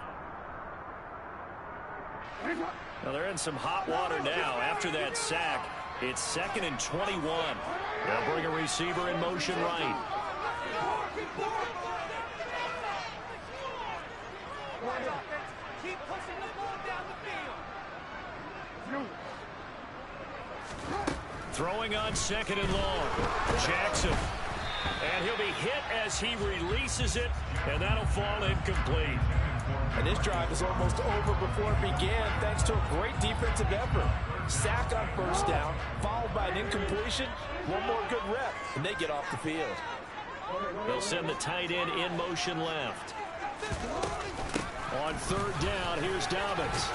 Now they're in some hot water now. After that sack, it's 2nd and 21. They'll bring a receiver in motion right. Keep pushing the ball down the field. Throwing on 2nd and long. Jackson. And he'll be hit as he releases it, and that'll fall incomplete. And this drive is almost over before it began thanks to a great defensive effort. Sack on first down, followed by an incompletion. One more good rep, and they get off the field. They'll send the tight end in motion left. On 3rd down, here's Dobbins.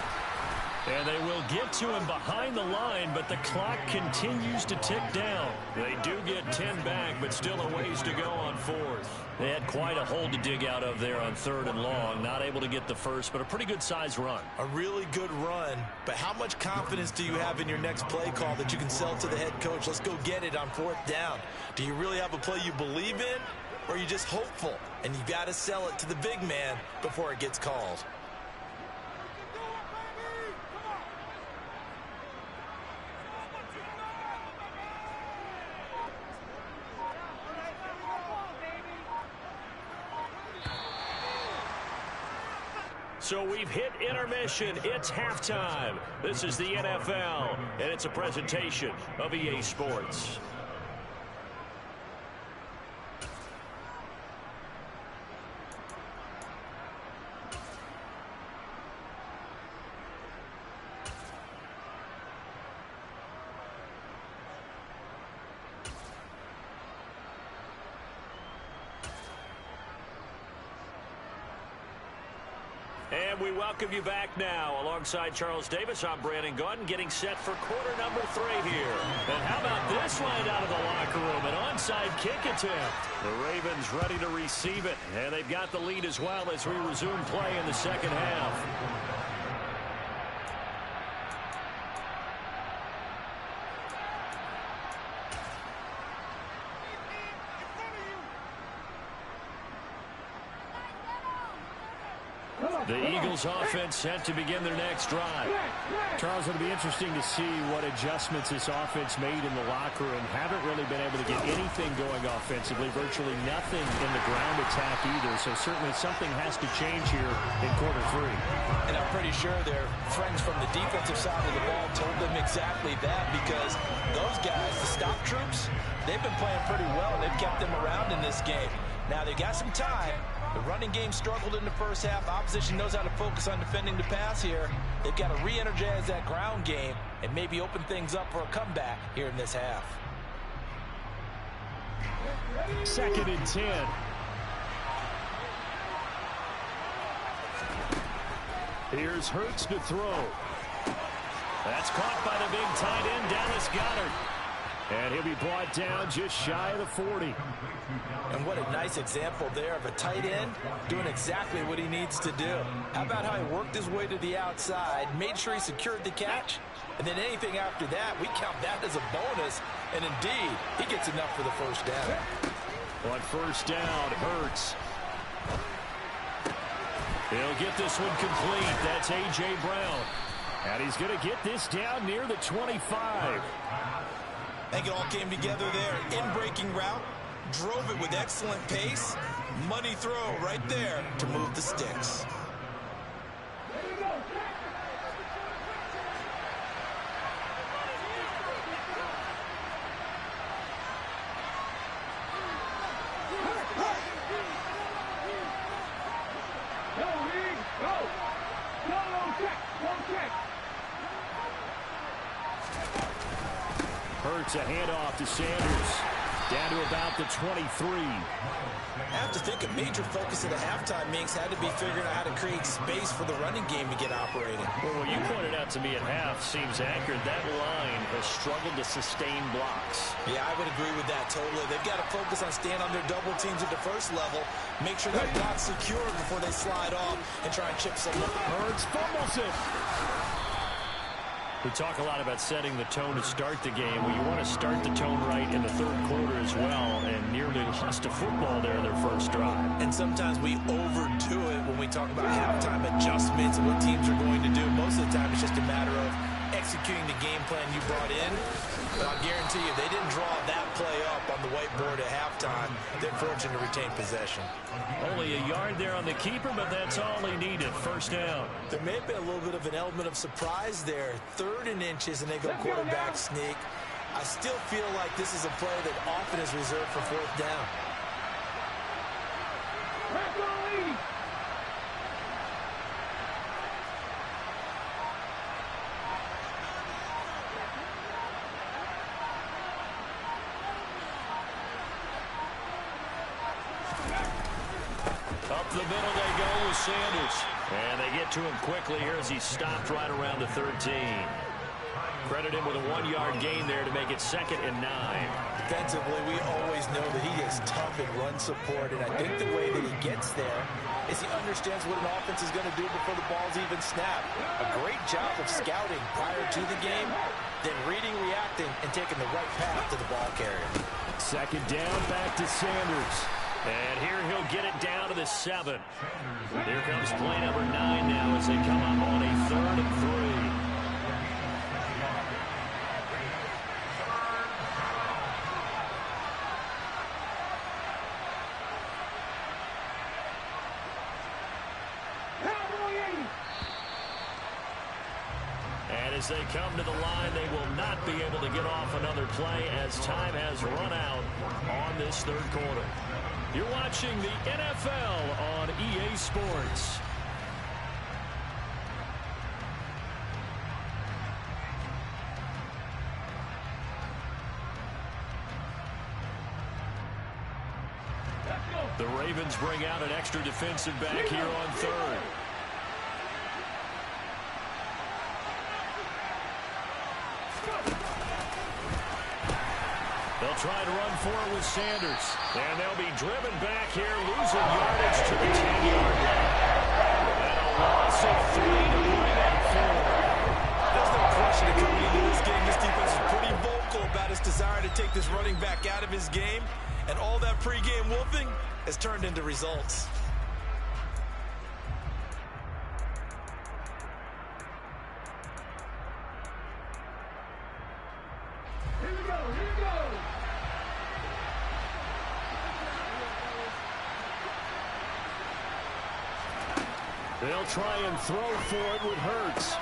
And they will get to him behind the line, but the clock continues to tick down. They do get 10 back, but still a ways to go on 4th. They had quite a hole to dig out of there on 3rd and long. Not able to get the first, but a pretty good-sized run. A really good run, but how much confidence do you have in your next play call that you can sell to the head coach? Let's go get it on 4th down. Do you really have a play you believe in, or are you just hopeful? And you got to sell it to the big man before it gets called. So we've hit intermission. It's halftime. This is the NFL, and it's a presentation of EA Sports. And And we welcome you back now. Alongside Charles Davis, I'm Brandon Gaudin, getting set for quarter number 3 here. And how about this right out of the locker room? An onside kick attempt. The Ravens ready to receive it. And they've got the lead as well as we resume play in the second half. The Eagles offense set to begin their next drive. Charles, it'll be interesting to see what adjustments this offense made in the locker room. Haven't really been able to get anything going offensively, virtually nothing in the ground attack either. So certainly something has to change here in quarter 3. And I'm pretty sure their friends from the defensive side of the ball told them exactly that, because those guys, the stop troops, they've been playing pretty well. They've kept them around in this game. Now they got some time. The running game struggled in the first half. Opposition knows how to focus on defending the pass here. They've got to re-energize that ground game and maybe open things up for a comeback here in this half. 2nd and 10. Here's Hurts to throw. That's caught by the big tight end, Dallas Goedert. And he'll be brought down just shy of the 40. And what a nice example there of a tight end doing exactly what he needs to do. How about how he worked his way to the outside, made sure he secured the catch, and then anything after that, we count that as a bonus. And indeed, he gets enough for the first down. On first down, Hurts. He'll get this one complete. That's A.J. Brown. And he's going to get this down near the 25. I think it all came together there. In-breaking route, drove it with excellent pace. Money throw right there to move the sticks. Hurts a handoff to Sanders. Down to about the 23. I have to think a major focus of the halftime meetings had to be figuring out how to create space for the running game to get operating. Well, what you pointed out to me at half seems accurate. That line has struggled to sustain blocks. Yeah, I would agree with that totally. They've got to focus on staying on their double teams at the first level, make sure that block's secured before they slide off and try and chip some. Hurts fumbles it. We talk a lot about setting the tone to start the game. Well, you want to start the tone right in the third quarter as well, and nearly lost to football there in their first drive. And sometimes we overdo it when we talk about halftime adjustments and what teams are going to do. Most of the time, it's just a matter of executing the game plan you brought in. But I'll guarantee you, they didn't draw that play up on the whiteboard at halftime. They're fortunate to retain possession. Only a yard there on the keeper, but that's all he needed. First down. There may have been a little bit of an element of surprise there. 3rd and inches, and they go quarterback sneak. I still feel like this is a play that often is reserved for 4th down. Up the middle they go with Sanders. And they get to him quickly here as he stopped right around the 13. Credit him with a 1-yard gain there to make it 2nd and 9. Defensively, we always know that he is tough in run support, and I think the way that he gets there is he understands what an offense is going to do before the ball's even snapped. A great job of scouting prior to the game, then reading, reacting, and taking the right path to the ball carrier. 2nd down, back to Sanders. And here he'll get it down to the 7. Here comes play number 9 now as they come up on a 3rd and 3. And as they come to the line, they will not be able to get off another play as time has run out on this 3rd quarter. You're watching the NFL on EA Sports. The Ravens bring out an extra defensive back here on 3rd. They'll try to run for it with Sanders. And they'll be driven back here, losing yardage to the 10-yard line. And a loss of 3 to bring up 4. There's no question that coming into this game, this defense is pretty vocal about its desire to take this running back out of his game. And all that pregame wolfing has turned into results. They'll try and throw for it with Hurts.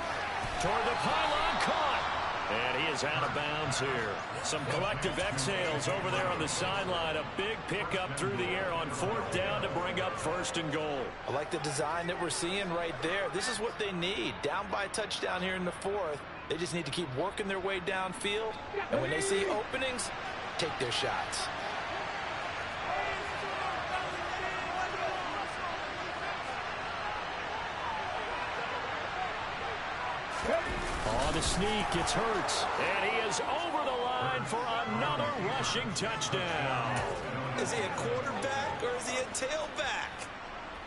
Toward the pylon, caught. And he is out of bounds here. Some collective exhales over there on the sideline. A big pickup through the air on 4th down to bring up 1st and goal. I like the design that we're seeing right there. This is what they need. Down by a touchdown here in the 4th. They just need to keep working their way downfield. And when they see openings, take their shots. On the sneak, it's Hurts. And he is over the line for another rushing touchdown. Is he a quarterback or is he a tailback?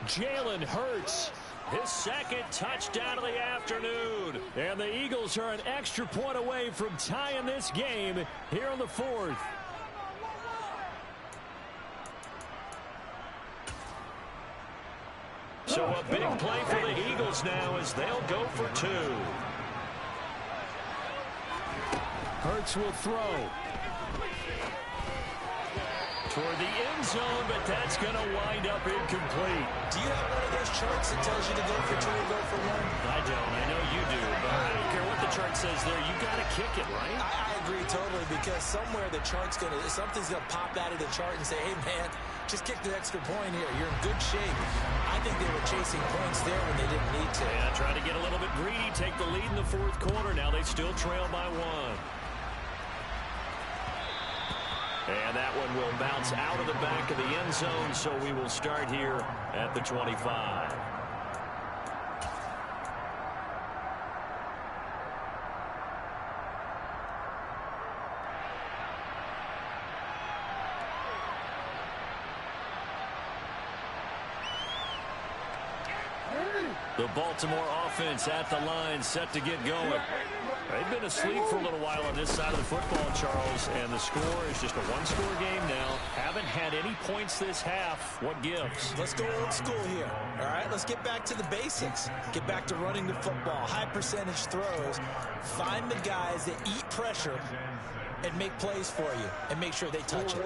Jalen Hurts, his 2nd touchdown of the afternoon. And the Eagles are an extra point away from tying this game here on the 4th. So a big play for the Eagles now as they'll go for 2. Hurts will throw. Toward the end zone, but that's going to wind up incomplete. Do you have one of those charts that tells you to go for 2 or go for 1? I don't. I know you do, but I don't care what the chart says there. You got to kick it, right? I agree totally, because somewhere the chart's going to, something's going to pop out of the chart and say, hey, man, just kick the extra point here. You're in good shape. I think they were chasing points there when they didn't need to. Yeah, trying to get a little bit greedy, take the lead in the 4th quarter. Now they still trail by 1. And that one will bounce out of the back of the end zone, so we will start here at the 25. The Baltimore offense at the line, set to get going. They've been asleep for a little while on this side of the football, Charles, and the score is just a one-score game now. Haven't had any points this half. What gives? Let's go old school here. All right, let's get back to the basics. Get back to running the football, high percentage throws. Find the guys that eat pressure and make plays for you and make sure they touch it.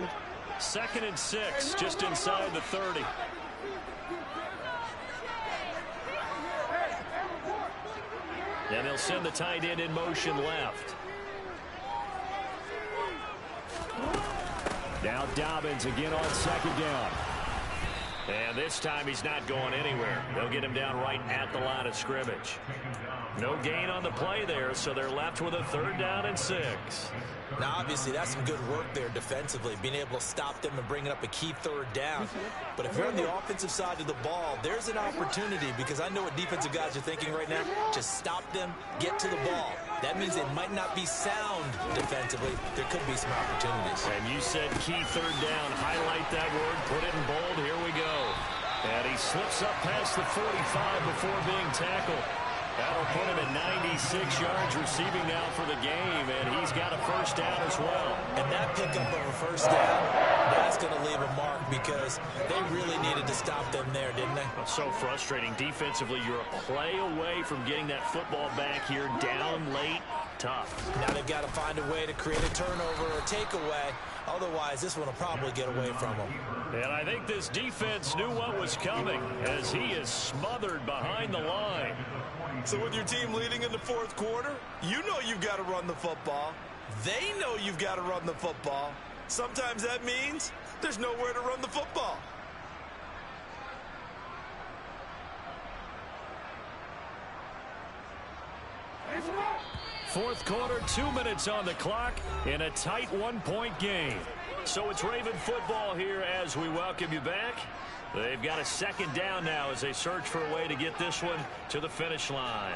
2nd and 6, just inside the 30. And they'll send the tight end in motion left. Now Dobbins again on 2nd down. And this time he's not going anywhere. They'll get him down right at the line of scrimmage. No gain on the play there, so they're left with a 3rd down and 6. Now, obviously, that's some good work there defensively, being able to stop them and bringing up a key 3rd down. But if you're on the offensive side of the ball, there's an opportunity, because I know what defensive guys are thinking right now. Just stop them, get to the ball. That means they might not be sound defensively. There could be some opportunities. And you said key 3rd down. Highlight that word, put it in bold. Here we go. And he slips up past the 45 before being tackled. That'll put him at 96 yards receiving now for the game, and he's got a 1st down as well. And that pickup of a 1st down, that's going to leave a mark, because they really needed to stop them there, didn't they? So frustrating. Defensively, you're a play away from getting that football back here, down late. Tough. Now they've got to find a way to create a turnover or takeaway. Otherwise, this one will probably get away from them. And I think this defense knew what was coming, as he is smothered behind the line. So with your team leading in the 4th quarter, you know you've got to run the football. They know you've got to run the football. Sometimes that means there's nowhere to run the football. Fourth quarter, 2 minutes on the clock in a tight 1-point game. So it's Raven football here as we welcome you back. They've got a 2nd down now as they search for a way to get this one to the finish line.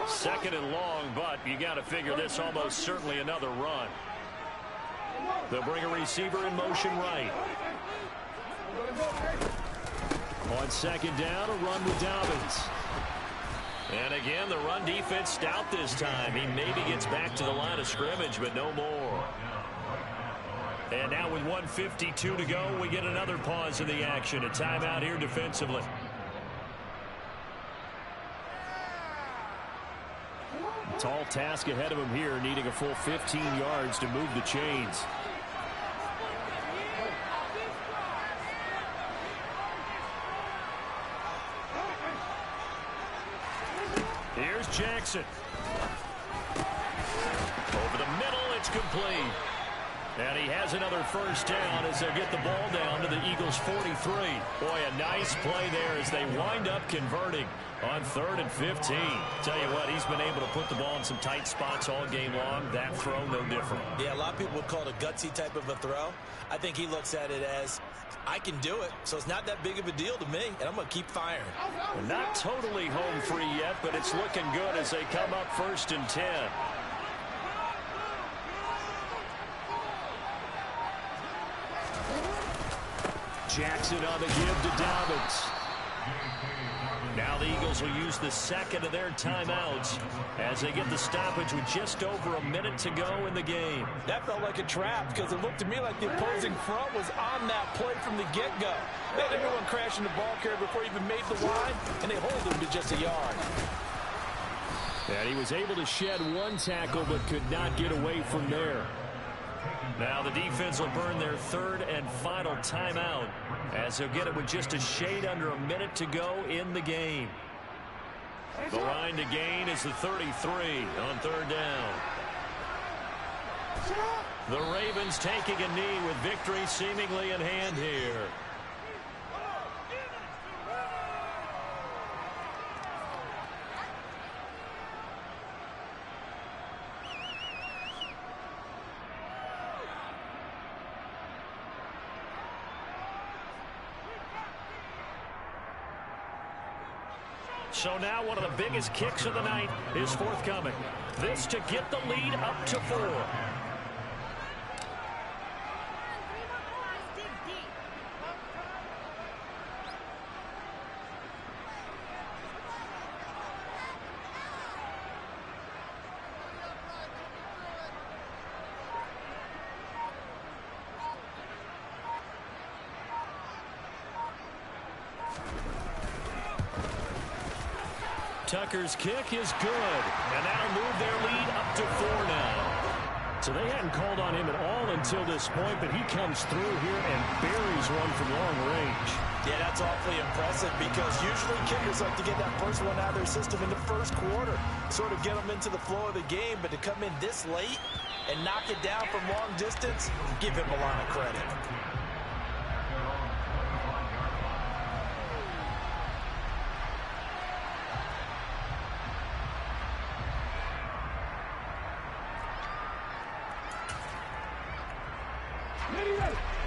2nd and long, but you got to figure this almost certainly another run. They'll bring a receiver in motion right. On 2nd down, a run with Dobbins. And again, the run defense stout this time. He maybe gets back to the line of scrimmage, but no more. And now with 1:52 to go, we get another pause in the action. A timeout here defensively. Tall task ahead of him here, needing a full 15 yards to move the chains. Here's Jackson. Over the middle, it's complete. And he has another first down as they'll get the ball down to the Eagles' 43. Boy, a nice play there as they wind up converting on 3rd and 15. Tell you what, he's been able to put the ball in some tight spots all game long. That throw, no different. Yeah, a lot of people would call it a gutsy type of a throw. I think he looks at it as, I can do it, so it's not that big of a deal to me, and I'm going to keep firing. Not totally home free yet, but it's looking good as they come up 1st and 10. Jackson on the give to Dobbins. Now the Eagles will use the 2nd of their timeouts as they get the stoppage with just over a minute to go in the game. That felt like a trap because it looked to me like the opposing front was on that play from the get-go. They had everyone crashing the ball carrier before he even made the line, and they hold him to just a yard. And he was able to shed one tackle but could not get away from there. Now the defense will burn their 3rd and final timeout as they'll get it with just a shade under a minute to go in the game. The line to gain is the 33 on 3rd down. The Ravens taking a knee with victory seemingly in hand here. So now one of the biggest kicks of the night is forthcoming. This to get the lead up to 4. Tucker's kick is good, and that'll move their lead up to 4 now. So they hadn't called on him at all until this point, but he comes through here and buries one from long range. Yeah, that's awfully impressive because usually kickers like to get that first one out of their system in the first quarter, sort of get them into the flow of the game, but to come in this late and knock it down from long distance, give him a lot of credit.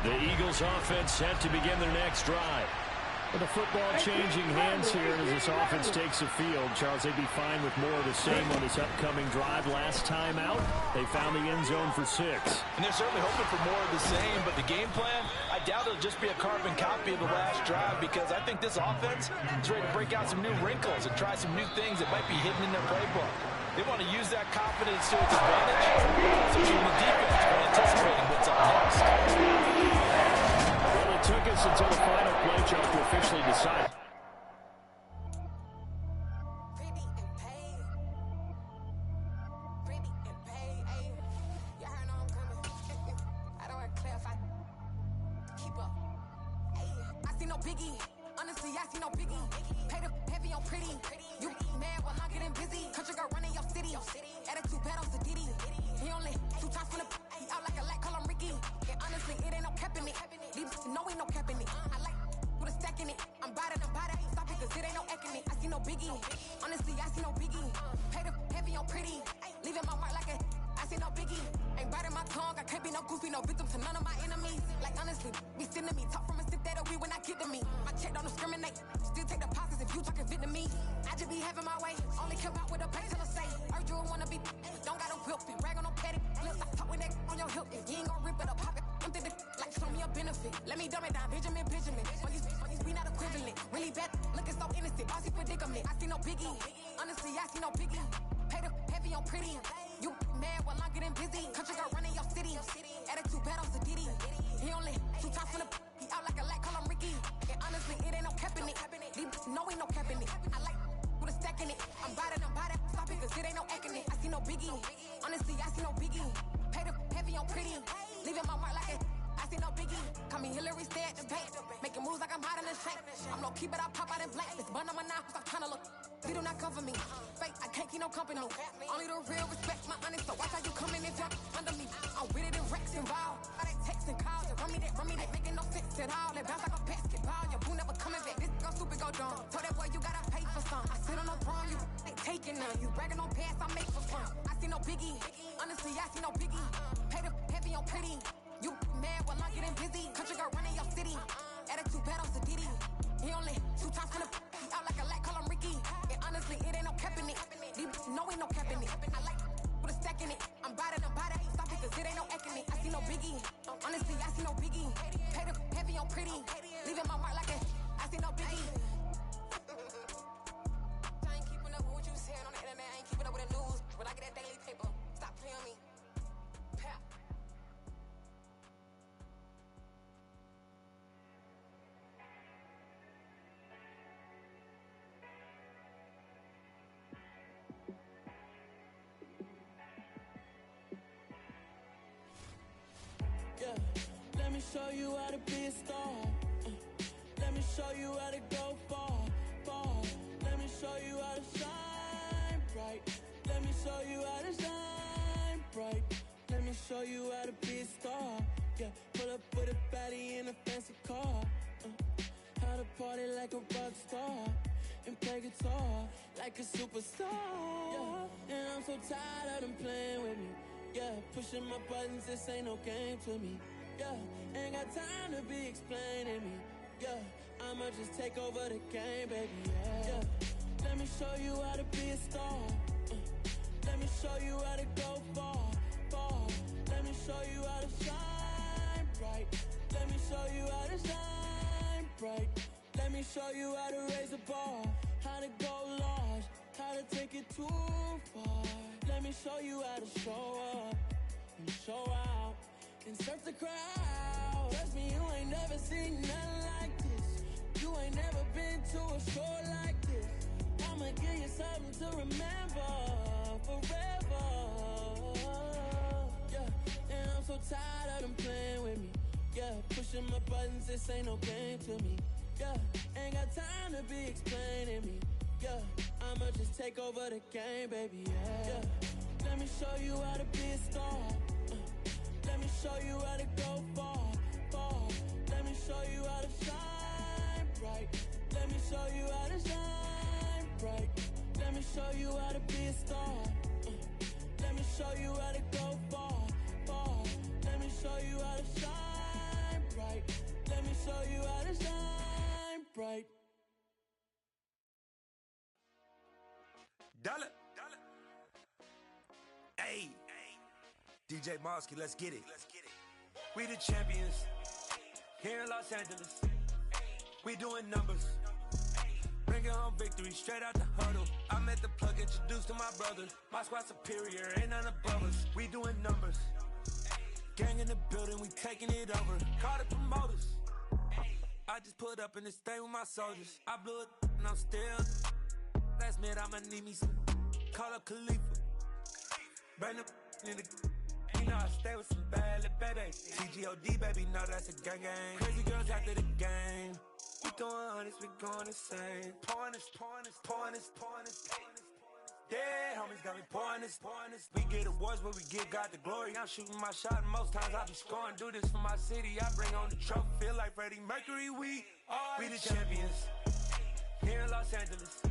The Eagles offense set to begin their next drive. With the football changing hands here as this offense takes the field. Charles, they'd be fine with more of the same on this upcoming drive. Last time out, they found the end zone for 6. And they're certainly hoping for more of the same, but the game plan, I doubt it'll just be a carbon copy of the last drive because I think this offense is ready to break out some new wrinkles and try some new things that might be hidden in their playbook. They want to use that confidence to its advantage. So even the defense is anticipating what's up next. Well, it took us until the final play, Charles, to officially decide. Be sending me talk from a sip that we when I get to me. My check don't discriminate. Still take deposits and You talking Vietnamese? I just be having my way. Only care about what the bank tell us say. Heard you wanna be, don't got no whipping. Rag on no petty. Lips like talk with that on your hip. If you ain't gon' rip it up, pop it. I'm thinking like show me a benefit. Let me dumb it down, Benjamin. All these we not equivalent. Really bad, looking so innocent. Bossy predicament. I see no biggie. Honestly, I see no biggie. Pay the heavy on pretty. You mad while I'm getting busy. Country girl running your city. Attitude bad on Diddy. He only 2 times from the he out like a light, call him Ricky. And honestly, it ain't no cap in it. These no ain't no cap in it. I like with a stack in it. I'm body. Stop it, cause it ain't no acting it. I see no biggie. Honestly, I see no biggie. Pay the heavy on pretty. Leaving my mark like it. I see no biggie. Call me Hillary, stay at the bank. Making moves like I'm hiding in shape. I'm low key, but I pop out in blank. It's bun on my knife, I'm trying to look. They do not cover me. Fake, I can't keep no company. Only the real respect my honest. So watch how you coming if you're under me. I'm with it in Rex involved. All that text and calls. And run me that. Making no sense at all. They bounce like a basketball. Your boo never coming back. This go stupid, go dumb. Told that boy you gotta pay for some. I sit on no throne, you ain't taking none. You bragging on past, I make for fun. I see no biggie. Honestly, I see no biggie. Pay the heavy on pretty. You mad while I'm getting busy. Country girl running your city. Attitude bad on Diddy. He only 2 times from the he out like a light, call him Ricky. And honestly, it ain't no cap in it. These no ain't no cap in it. I like with a stack in it. I'm body. Stop it, cause it ain't no acting it. I see no biggie. Honestly, I see no biggie. Pay the heavy on pretty. Leaving my mark like it. I see no biggie. I ain't keeping up with what you saying on the internet. I ain't keeping up with the news. When I get that daily paper, stop playing me. Pap. Yeah, let me show you how to be a star. Let me show you how to go far. Let me show you how to shine bright. Let me show you how to shine bright. Let me show you how to be a star. Yeah, pull up with a baddie in a fancy car. How to party like a rock star and play guitar like a superstar. Yeah, and I'm so tired of them playing with me. Yeah, pushing my buttons, this ain't no game to me. Yeah, ain't got time to be explaining me. Yeah, I'ma just take over the game, baby. Yeah, let me show you how to be a star. Let me show you how to go far. Let me show you how to shine bright. Let me show you how to shine bright. Let me show you how to raise the bar, how to go large, how to take it too far. Let me show you how to show up and show out and surf the crowd. Trust me, you ain't never seen nothing like this. You ain't never been to a show like this. I'ma give you something to remember forever. Yeah, and I'm so tired of them playing with me. Yeah, pushing my buttons, this ain't no game to me. Yeah, ain't got time to be explaining me. Yeah, I'ma just take over the game, baby. Yeah, let me show you how to be a star. Let me show you how to go far. Let me show you how to shine bright. Let me show you how to shine bright. Let me show you how to be a star. Let me show you how to go far. Let me show you how to shine bright. Let me show you how to shine bright. Dollar. Hey, DJ Mosky, let's get it. We the champions here in Los Angeles. We doing numbers, bringing home victory straight out the huddle. I'm at the plug, introduced to my brother. My squad superior, ain't none above us. We doing numbers, gang in the building, we taking it over. Call the promoters. I just put up in this thing with my soldiers. I blew it and I'm still. Last minute I'ma need me some. Call up Khalifa. Burn up in the. You know I stay with some bad little baby. TGOD baby, know that's a gang gang. Crazy girls after the game. We throwing hundreds, we going insane. Pouring this. Yeah, homies got me pouring this. We get awards, but we give God the glory. I'm shooting my shot, and most times I be scoring. Do this for my city, I bring on the trophy. Feel like Freddie Mercury, we the champions here in Los Angeles.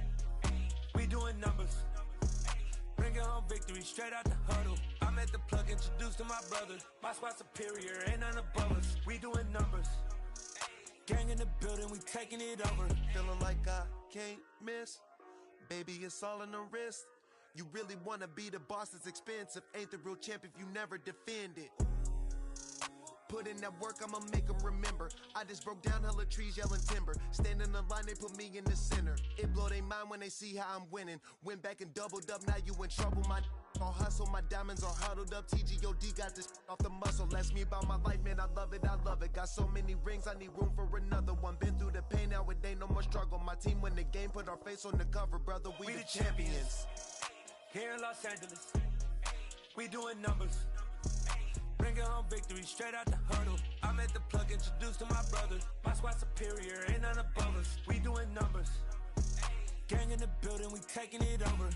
We doing numbers, bringing home victory straight out the huddle. I'm at the plug, introduced to my brother. My squad superior, ain't none above us. We doing numbers, gang in the building, we taking it over. Feeling like I can't miss. Baby, it's all in the wrist. You really wanna be the boss, it's expensive. Ain't the real champ if you never defend it. Put in that work, I'ma make them remember. I just broke down hella trees, yelling timber. Stand in the line, they put me in the center. It blow they mind when they see how I'm winning. Went back and doubled up, now you in trouble. My all hustle, my diamonds are huddled up. TGOD got this off the muscle. Ask me about my life, man, I love it, I love it. Got so many rings, I need room for another one. Been through the pain, now it ain't no more struggle. My team win the game, put our face on the cover, brother. We the champions. Here in Los Angeles, we doing numbers. Bringing home victory straight out the huddle. I'm at the plug, introduced to my brothers. My squad superior, ain't none above us. We doing numbers. Gang in the building, we taking it over.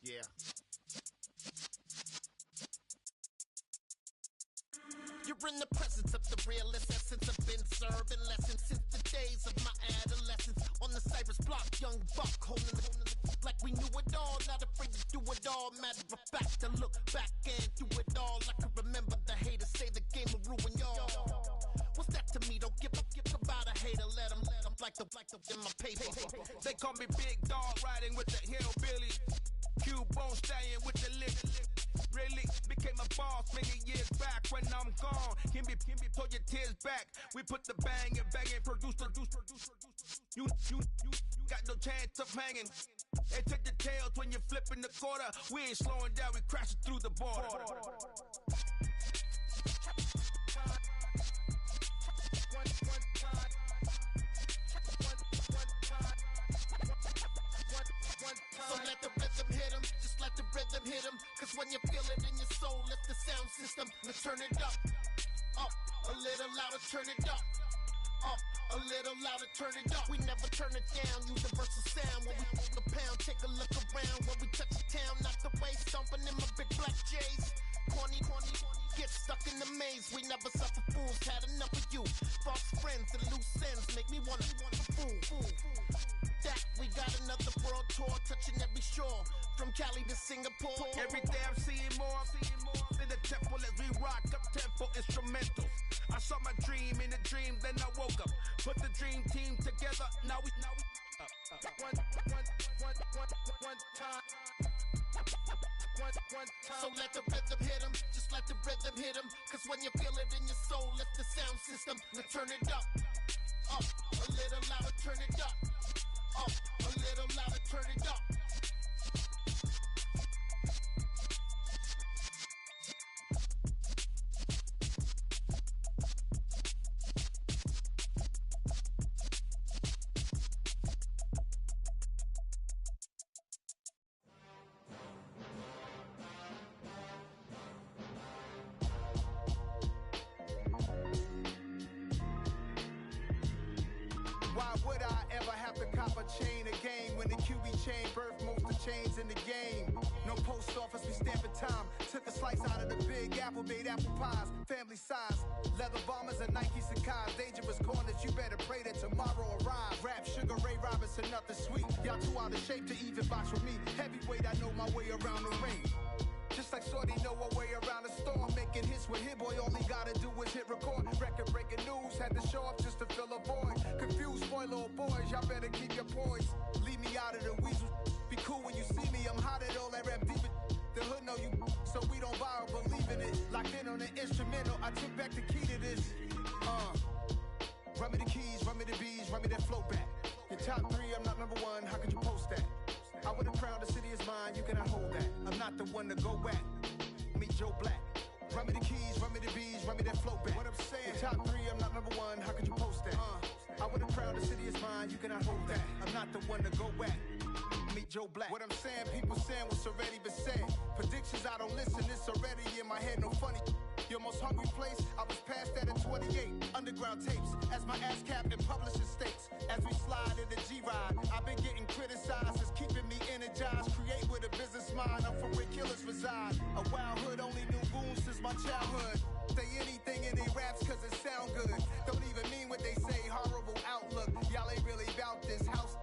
Yeah. You're in the presence of the realest essence. I've been serving lessons since the days of my adolescence. On the Cypress block, young buck holding it like we knew it all. Not afraid to do it all. Matter of fact, to look back and do it all. I can remember the haters say the game will ruin y'all. What's that to me? Don't give about a hater. Let them like the in my paper. They call me Big Dog, riding with the hillbilly. Cubone staying with the lick. Really became a boss many years back. When I'm gone, can be pull your tears back. We put the bang and produce. You got no chance of hanging. They take the tails when you're flipping the quarter. We ain't slowing down, we crashing through the border. So let the rhythm hit him, just let the rhythm hit him. Cause when you feel it in your soul, lift the sound system and turn it up. Up, a little louder, turn it up. Up, a little louder, turn it up. We never turn it down, universal sound. When we the pound, take a look around. When we touch the town, knock the way, stomping in my big black J's. friends, we never suffer fools. Had enough of you. False friends and loose ends make me wanna fool. That we got another world tour touching every shore, from Cali to Singapore. Every day I'm seeing more in the temple as we rock up tempo instrumentals. I saw my dream in a dream, then I woke up. Put the dream team together. Now we one time. So let the rhythm hit 'em, just let the rhythm hit 'em. Cause when you feel it in your soul, lift the sound system. Now turn it up a little louder, turn it up a little louder, turn it up. Why would I ever have to cop a chain again when the QB chain birthed most of the chains in the game? No post office, we stamping time. Took a slice out of the big apple, made apple pies, family size. Leather bombers and Nike Sacai's. Dangerous corners, you better pray that tomorrow arrives. Rap, Sugar Ray Robinson, nothing sweet. Y'all too out of shape to even box with me. Heavyweight, I know my way around the ring. Just like Shorty know her way around the storm. Making hits with Hit Boy, all he gotta do is hit record. Record breaking news, had to show up just to fill a void. Confused boy, little boys, y'all better keep your poise. Leave me out of the weasel. Be cool when you see me, I'm hot at all that rap deep. The hood know you, so we don't borrow, believe in it. Locked in on the instrumental, I took back the key to this. Run me the keys, run me the bees, run me that flow back. Your top 3, I'm not number 1, how could you post that? I would have crowned the city is mine, you cannot hold that. I'm not the one to go back. Meet Joe Black. Run me the keys, run me the bees, run me that flow back. What I'm saying, top 3, I'm not number 1, how could you post that? I would have crowned the city is mine, you cannot hold that. I'm not the one to go back. Meet Joe Black. What I'm saying, people saying what's already been said. Predictions, I don't listen, it's already in my head, no funny. Your most hungry place, I was past that at 28. Underground tapes, as my ass capped in publishing stakes. As we slide in the G-Ride, I've been getting criticized, it's keeping me energized. Create with a business mind, I'm from where killers reside. A wild hood, only knew goons since my childhood. Say anything in they raps cause it sound good. Don't even mean what they say, horrible outlook. Y'all ain't really about this house.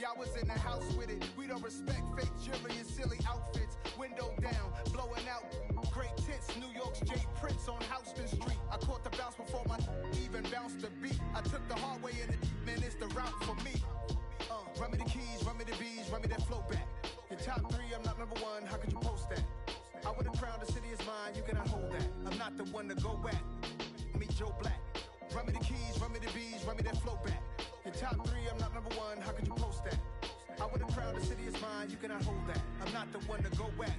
Y'all was in the house with it. We don't respect fake jewelry and silly outfits. Window down, blowing out great tits. New York's J. Prince on Houston Street. I caught the bounce before my even bounced the beat. I took the hard way in it, man, it's the route for me. Run me the keys, run me the bees, run me that flow back. Your top 3, I'm not number 1, how could you post that? I would have crowned the city is mine, you cannot hold that. I'm not the one to go back. Meet Joe Black. Run me the keys, run me the bees, run me that flow back. Your top 3, I'm not number 1, how could you post that? I would have crowned the city is mine, you cannot hold that. I'm not the one to go back.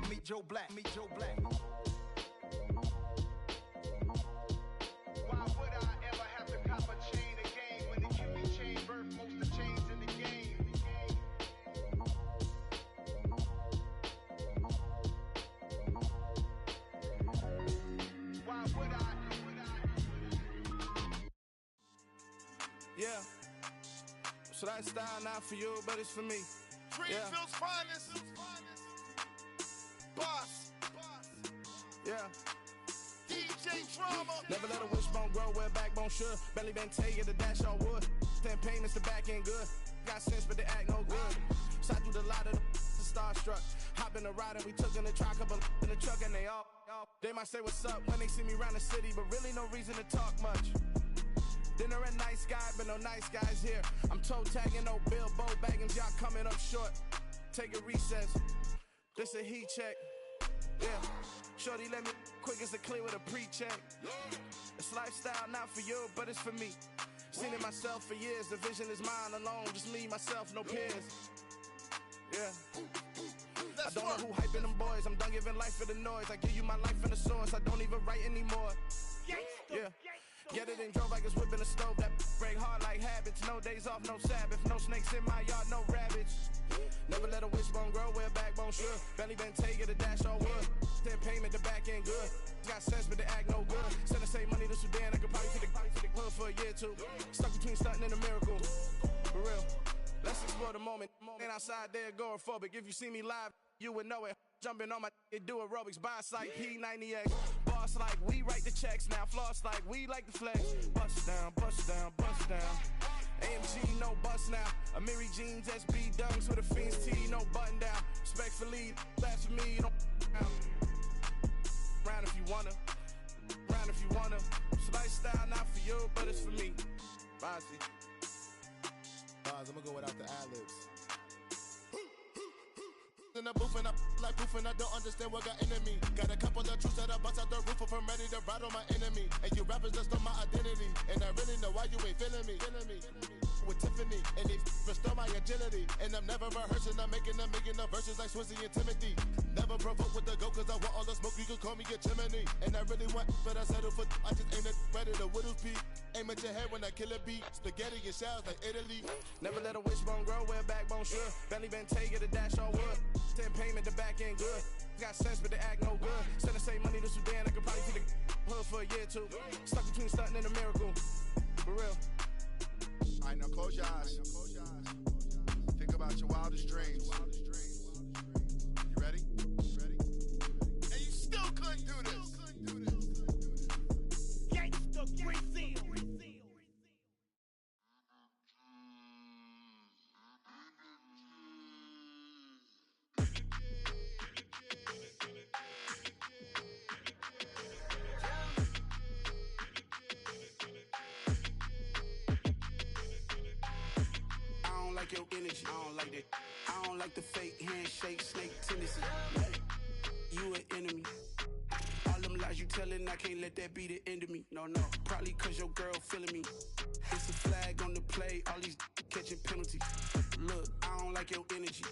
Meet Joe Black, meet Joe Black. Why would I ever have to cop a chain again when the QB chain birthed most of the chains in the game? Why would I? Yeah. So that style not for you, but it's for me. Greenfield's finest. Boss. Yeah. DJ Drama. Never let a wishbone grow where a backbone should. Belly been take the dash on wood. 10 payments, the back end good. Got sense, but they act no good. Shot through the lot of the starstruck. Hop in the ride and we took in the truck, couple in the truck and they all. They might say what's up when they see me around the city, but really no reason to talk much. Dinner a nice guy, but no nice guys here. I'm toe tagging, no Bilbo bagging, y'all coming up short. Take a recess. This a heat check. Yeah. Shorty let me quick as a clear with a pre-check. It's lifestyle not for you, but it's for me. Seen it myself for years. The vision is mine alone. Just me, myself, no peers. Yeah. I don't know who hyping them boys. I'm done giving life for the noise. I give you my life in the source. I don't even write anymore. Yeah. Get it and drove like it's whipping a stove. That break hard like habits. No days off, no Sabbath. No snakes in my yard, no rabbits. Never let a wishbone grow where a backbone should. Belly been take it, a dash on wood. 10 payment, the back end good. Got sense, but they act no good. Send the same money to Sudan. I could probably take the hood for a year or two. Stuck between stunting and a miracle. For real. Let's explore the moment. Ain't outside there agoraphobic. If you see me live, you would know it. Jumping on my do aerobics, bond like P98. Boss like we write the checks now. Floss like we like the flex. Bust down, bust down, bust down. AMG, no bust now. Amiri jeans, SB dunks with a Fiends tee, no button down. Respectfully, that's for me, you don't round if you wanna. Round if you wanna. It's lifestyle, not for you, but it's for me. Bossy. I'm gonna go without the ad-libs. In the booth and I like proof and I don't understand what got into me. Got a couple of truths that I bust out the roof of, I'm ready to ride on my enemy. And you rappers just stole my identity, and I really know why you ain't feeling me. With Tiffany, and they restore my agility. And I'm never rehearsing, I'm making the verses like Swizzy and Timothy. Never provoke with the go, cause I want all the smoke, you can call me a chimney. And I really want, but I settle for, I just aim it ready to whittle peak. Aim at your head when I kill a beat. Spaghetti and shells like Italy. Never let a wishbone grow where a backbone should. Belly been take it, a dash all wood. 10 payment, the back end good. Got sense, but they act no good. Send the same money to Sudan, I could probably see the hood for a year or two. Stuck between stunting and a miracle. For real. Alright, now close your eyes. Think about your wildest dreams. You ready? And you still couldn't do this. Gangsta Brazil. I don't like your energy, I don't like that. I don't like the fake handshake, snake tendency. You an enemy. All them lies you telling, I can't let that be the end of me. No, probably cause your girl feeling me. It's a flag on the play, all these catching penalties. Look, I don't like your energy.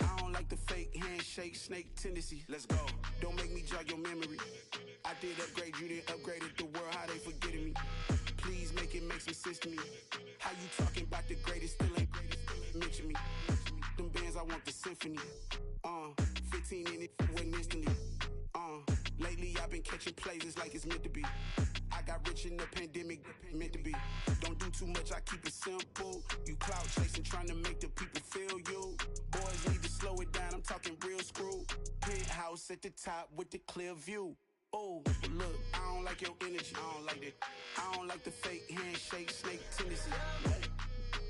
I don't like the fake handshake, snake tendency. Let's go. Don't make me jog your memory. I did upgrade, you didn't upgrade it. The world, how they forgetting me. Please make it make some sense to me. How you talking about the greatest, still ain't mention me. Them bands, I want the symphony. 15 in it, went instantly. Lately I've been catching plays, it's like it's meant to be. I got rich in the pandemic, meant to be. Don't do too much, I keep it simple. You clout chasing, trying to make the people feel you. Boys need to slow it down, I'm talking real screw. Penthouse at the top with the clear view. Oh, look, I don't like your energy, I don't like that. I don't like the fake handshake, snake tendency.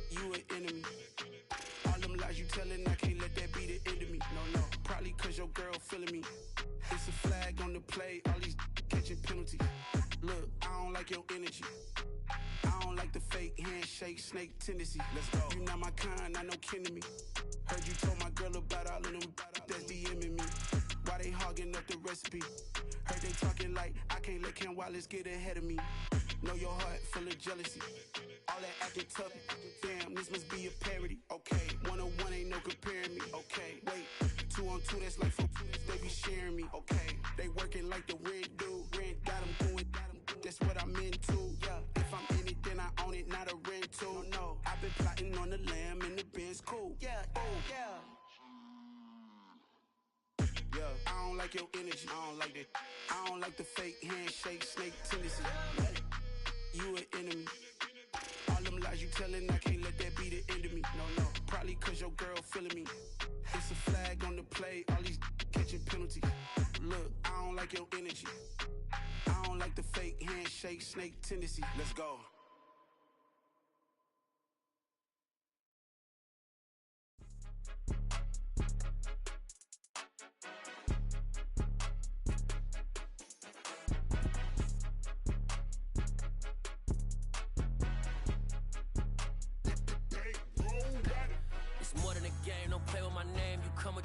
You an enemy. All them lies you telling, I can't let that be the end of me. No, probably cause your girl feeling me. It's a flag on the play, all these catching penalties. Look, I don't like your energy. I don't like the fake handshake, snake tendency. Let's go. You not my kind, I know kin to me. Heard you told my girl about all of them that's DMing me. Why they hogging up the recipe? Heard they talking like I can't let Ken Wallace get ahead of me. Know your heart full of jealousy. All that acting tough, damn, this must be a parody. Okay, 1-on-1 ain't no comparing me. Okay, wait, 2-on-2, that's like 4, they be sharing me. Okay, they working like the rent do. Rent got them going, that's what I'm into. Yeah, if I'm in it, then I own it, not a rental. No, I've been plotting on the lamb and the Benz cool. Yeah, oh, yeah. I don't like your energy, I don't like that. I don't like the fake handshake, snake tendency. You an enemy. All them lies you telling, I can't let that be the end of me. No, probably cause your girl feeling me. It's a flag on the play, all these catching penalties. Look, I don't like your energy. I don't like the fake handshake, snake tendency. Let's go.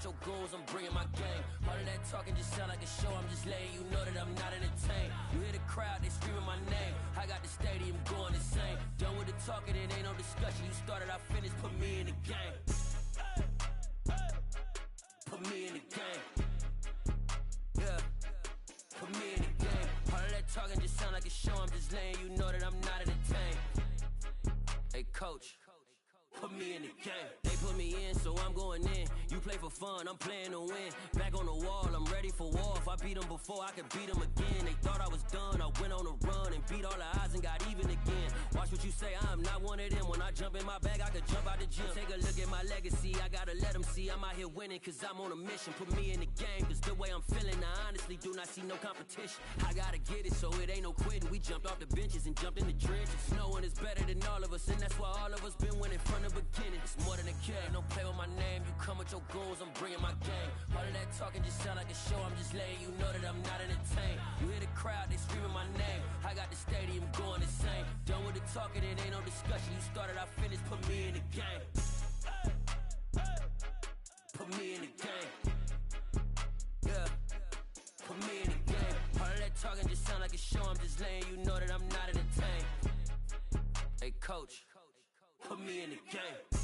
Your goals, I'm bringing my game. All of that talking just sound like a show. I'm just letting you know that I'm not entertained. You hear the crowd, they screaming my name. I got the stadium going insane. Done with the talking, it ain't no discussion. You started, I finished, put me in the game. Put me in the game. Yeah, put me in the game. All of that talking just sound like a show. I'm just letting you know that I'm not entertained. Hey, coach, put me in the game. They put me in, so I'm going in. You play for fun, I'm playing to win. Back on the wall, I'm ready for war. If I beat them them before I could beat them again. They thought I was done, I went on a run and beat all the odds and got even again. Watch what you say, I'm not one of them. When I jump in my bag, I could jump out the gym. Take a look at my legacy, I gotta let them see I'm out here winning, cause I'm on a mission. Put me in the game, cause the way I'm feeling, I honestly do not see no competition. I gotta get it, so it ain't no quitting. We jumped off the benches and jumped in the trenches. No one is better than all of us, and that's why all of us been winning from the beginning. It's more than a game, don't play with my name. You come with your goons, I'm bringing my game. All of that talking just sound like a show, I'm just letting you know that I'm not entertained. You hear the crowd, they screaming my name. I got the stadium going insane. Done with the talking, it ain't no discussion. You started, I finished, put me in the game. Put me in the game. Yeah, put me in the game. All of that talking just sound like a show, I'm just letting you know that I'm not entertained. Hey coach, put me in the game.